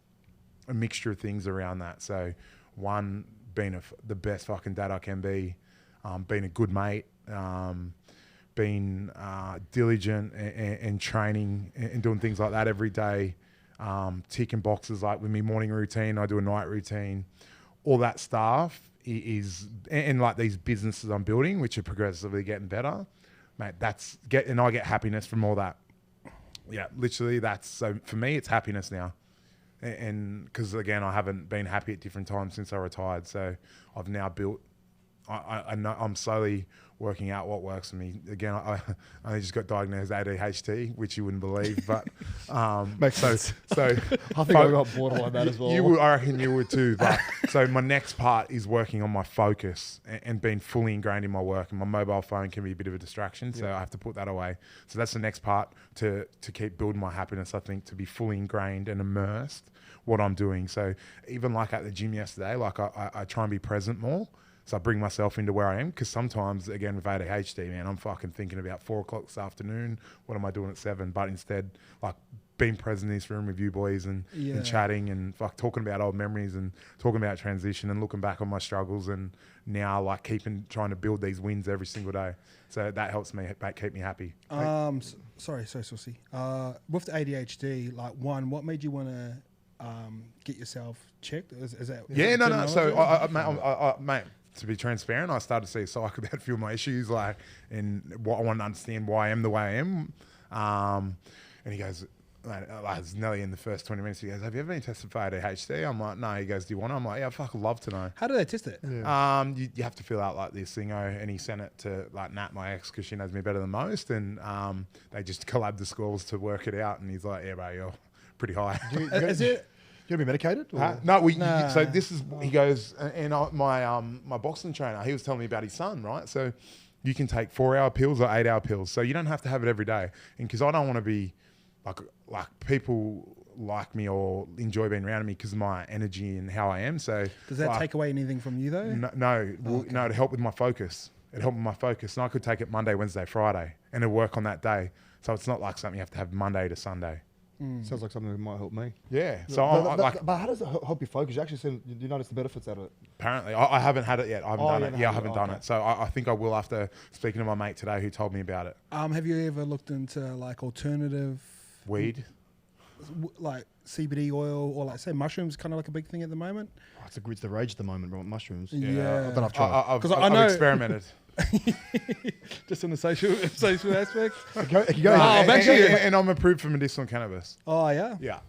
a mixture of things around that. So one, being the best fucking dad I can be, being a good mate, being diligent and training and doing things like that every day, ticking boxes like with me morning routine, I do a night routine, all that stuff is, and like these businesses I'm building, which are progressively getting better, mate, and I get happiness from all that. Yeah, literally so for me, it's happiness now. and because again, I haven't been happy at different times since I retired. So I've now built. I know I'm slowly working out what works for me. Again, I only just got diagnosed ADHD, which you wouldn't believe, but Makes sense. I think I got borderline that as well. I reckon you would too. But so my next part is working on my focus and being fully ingrained in my work. And my mobile phone can be a bit of a distraction, so I have to put that away. So that's the next part to keep building my happiness. I think to be fully ingrained and immersed what I'm doing. So even like at the gym yesterday, like I try and be present more. So I bring myself into where I am, because sometimes, again, with ADHD, man, I'm fucking thinking about 4 o'clock this afternoon. What am I doing at 7? But instead, like, being present in this room with you boys and chatting and like talking about old memories and talking about transition and looking back on my struggles, and now like trying to build these wins every single day. So that helps me keep me happy. Sorry, Saucy. With the ADHD, like, what made you want to get yourself checked? Is that no. So mate, to be transparent, I started to see a psych about a few of my issues, like, and what I want to understand why I am the way I am. And he goes, mate, like, it's nearly in the first 20 minutes. He goes, have you ever been tested for ADHD? I'm like, no. He goes, do you want to? I'm like, yeah, I'd fucking love to know. How do they test it? Yeah. You have to fill out like this thingo, and he sent it to like Nat, my ex, because she knows me better than most, and they just collab the scores to work it out. And he's like, yeah, bro, you're pretty high. Is it? You gonna be medicated? No, so this is, he goes, and my boxing trainer, he was telling me about his son, right? So you can take 4-hour pills or 8-hour pills. So you don't have to have it every day. And because I don't want to be like people like me or enjoy being around me because of my energy and how I am. So does that take away anything from you though? No, to help with my focus. It helped with my focus. And I could take it Monday, Wednesday, Friday, and it'll work on that day. So it's not like something you have to have Monday to Sunday. Sounds like something that might help me. Yeah. So but how does it help you focus? You actually said you notice the benefits out of it. Apparently, I haven't had it yet. I haven't done it. Yeah, I haven't done it. So I think I will after speaking to my mate today who told me about it. Have you ever looked into like alternative weed, like CBD oil, or like say mushrooms? Kind of like a big thing at the moment. Oh, it's the rage at the moment, right? Mushrooms. Yeah. I don't have tried. Because I know I've experimented. Just on the social aspect. And I'm approved for medicinal cannabis. Oh yeah. Yeah.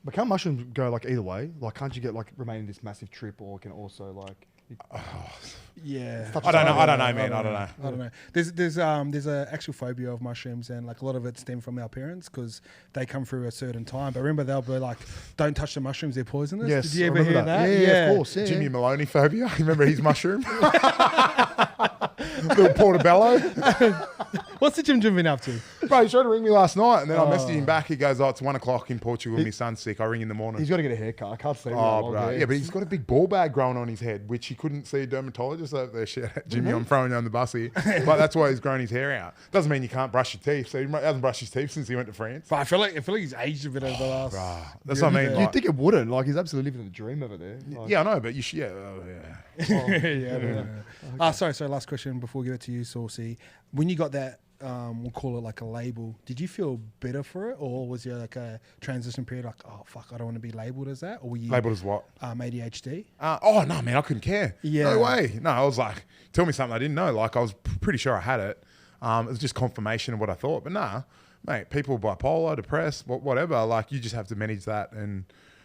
But can't mushrooms go like either way? Like, can't you get like remain in this massive trip, or can also like? Yeah. I don't know, man. I don't know. There's a actual phobia of mushrooms, and like a lot of it stem from our parents because they come through a certain time. But remember, they'll be like, "Don't touch the mushrooms; they're poisonous." Yes, did you ever hear that? Yeah, of course. Yeah. Jimmy Maloney phobia. Remember his mushroom? Little portobello. What's the Jim been up to? Bro, he tried to ring me last night, and then I messaged him back. He goes, it's 1 o'clock in Portugal. My son's sick. I ring in the morning. He's got to get a haircut. I can't see him. Bro. Yeah, but he's got a big ball bag growing on his head, which he couldn't see a dermatologist over there. Shit, Jimmy, I'm throwing you on the bus here. But that's why he's growing his hair out. Doesn't mean you can't brush your teeth. So he hasn't brushed his teeth since he went to France. But I feel like he's aged a bit over the last. Bro, that's what I mean. You'd think it wouldn't. Like, he's absolutely living the dream over there. Like, yeah, I know, but you should. Sorry. Last question before we get it to you, Saucy. When you got that, we'll call it like a label, did you feel better for it, or was there like a transition period like, oh fuck, I don't want to be labelled as that? Or were you labelled as what? ADHD? No, man, I couldn't care. Yeah. No way. No, I was like, tell me something I didn't know. Like, I was pretty sure I had it. It was just confirmation of what I thought. But nah, mate, people bipolar, depressed, whatever, like, you just have to manage that. And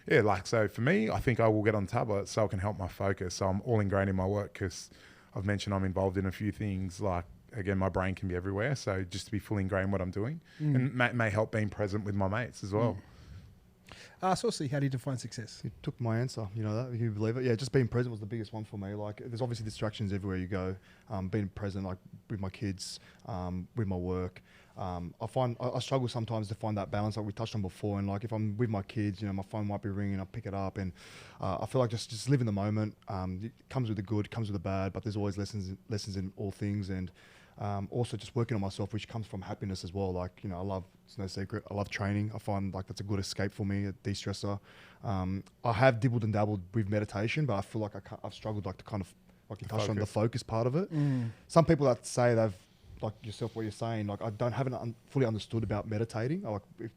yeah, like, so for me, I think I will get on tablets so I can help my focus. So I'm all ingrained in my work because I've mentioned I'm involved in a few things. Like, again, my brain can be everywhere. So just to be fully ingrained in what I'm doing and may help being present with my mates as well. Saucy, how do you define success? You took my answer. You know that? Can you believe it? Yeah, just being present was the biggest one for me. Like, there's obviously distractions everywhere you go. Being present, like with my kids, with my work. I struggle sometimes to find that balance, like we touched on before. And like, if I'm with my kids, you know, my phone might be ringing, I pick it up, and I feel like just live in the moment. It comes with the good, comes with the bad, but there's always lessons in all things. And also just working on myself, which comes from happiness as well. Like, you know, it's no secret, I love training. I find like that's a good escape for me, a de-stressor. I have dibbled and dabbled with meditation, but I feel like I've struggled like to kind of, like you touched on, the focus part of it. Some people that say they've, like yourself, what you're saying, like haven't fully understood about meditating, or like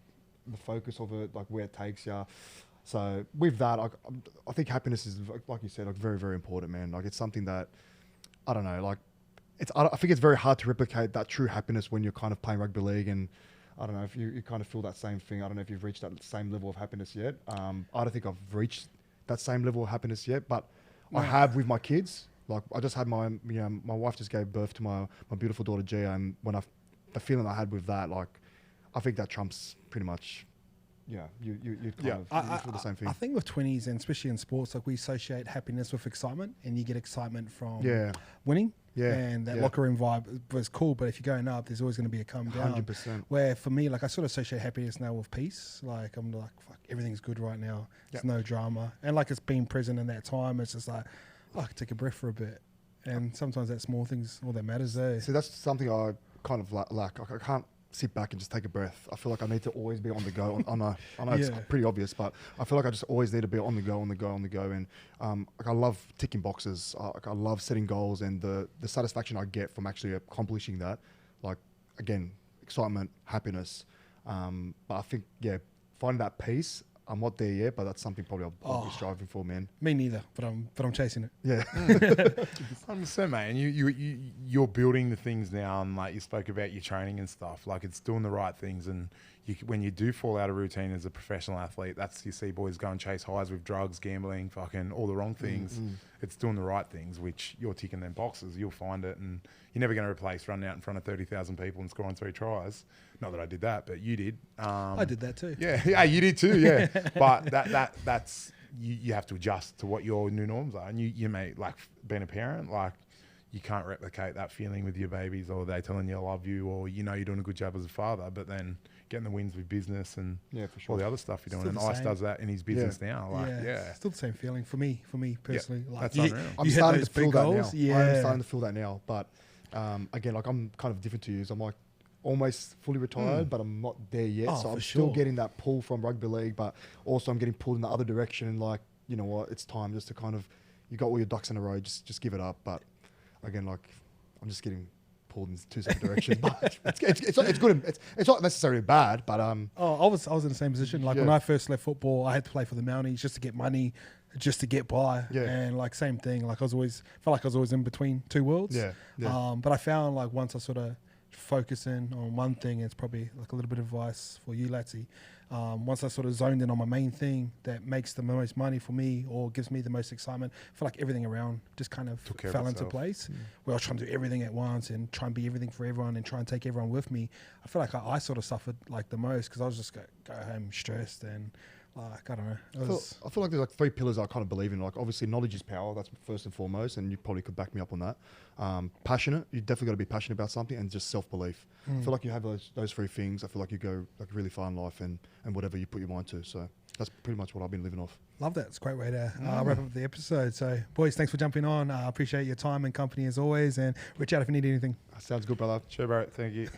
the focus of it, like where it takes you. So with that, I think happiness is, like you said, like very, very important, man. Like, it's something that, I don't know, like, I think it's very hard to replicate that true happiness when you're kind of playing rugby league and I don't know if you kind of feel that same thing. I don't know if you've reached that same level of happiness yet. I don't think I've reached that same level of happiness yet, but I have with my kids. Like I just had my wife just gave birth to my beautiful daughter Gia, and the feeling I had with that, like I think that trumps pretty much. Yeah, you kind of you feel the same thing. I think with 20s, and especially in sports, like we associate happiness with excitement, and you get excitement from winning. Yeah, and that locker room vibe was cool. But if you're going up, there's always going to be a come down. 100%. Where for me, like I sort of associate happiness now with peace. Like I'm like, fuck, everything's good right now. There's no drama, and like it's been present in that time. It's just like, I can take a breath for a bit, and sometimes that small things all that matters. See, that's something I kind of lack. I can't sit back and just take a breath. I feel like I need to always be on the go. I know it's pretty obvious, but I feel like I just always need to be on the go. And like I love ticking boxes. I love setting goals, and the satisfaction I get from actually accomplishing that. Like again, excitement, happiness. But I think finding that peace. I'm not there yet, but that's something probably I'll be striving for, man. Me neither, but I'm chasing it. Yeah, 100%, man. You're building the things now, and like you spoke about your training and stuff. Like it's doing the right things, and when you do fall out of routine as a professional athlete, that's you see boys go and chase highs with drugs, gambling, fucking all the wrong things. It's doing the right things, which you're ticking them boxes. You'll find it, and you're never going to replace running out in front of 30,000 people and scoring 3 tries. Not that I did that, but you did. I did that too. Yeah, you did too. Yeah, but that's you have to adjust to what your new norms are, and you may like being a parent, like you can't replicate that feeling with your babies, or they telling you I love you, or you're doing a good job as a father, but then getting the wins with business and for sure. all the other stuff you're doing. Still And Ice does that in his business now. Like, still the same feeling for me personally. Like that's unreal. I'm starting to feel that now. Yeah. I'm starting to feel that now, but again, like I'm kind of different to you. So I'm like almost fully retired, but I'm not there yet. So I'm still getting that pull from rugby league, but also I'm getting pulled in the other direction. And like, you know what, it's time just to kind of, you got all your ducks in a row, just give it up. But again, like I'm just getting pulled in 2 separate directions. But it's good. It's not necessarily bad, but I was in the same position. Like when I first left football, I had to play for the Mounties just to get money, just to get by. Yeah. And like same thing. Like felt like I was always in between 2 worlds. Yeah. But I found like once I sort of focusing on one thing, it's probably like a little bit of advice for you, Latsy. Once I sort of zoned in on my main thing that makes the most money for me or gives me the most excitement, I feel like everything around just kind of fell into place. Where I was trying to do everything at once and try and be everything for everyone and try and take everyone with me. I feel like I sort of suffered like the most because I was just go home stressed and like, I don't know. I feel like there's like 3 pillars I kind of believe in. Like obviously knowledge is power. That's first and foremost. And you probably could back me up on that. Passionate. You definitely got to be passionate about something, and just self-belief. I feel like you have those 3 things. I feel like you go like really far in life and whatever you put your mind to. So that's pretty much what I've been living off. Love that. It's a great way to wrap up the episode. So boys, thanks for jumping on. I appreciate your time and company as always, and reach out if you need anything. Sounds good, brother. Sure, bro. Thank you.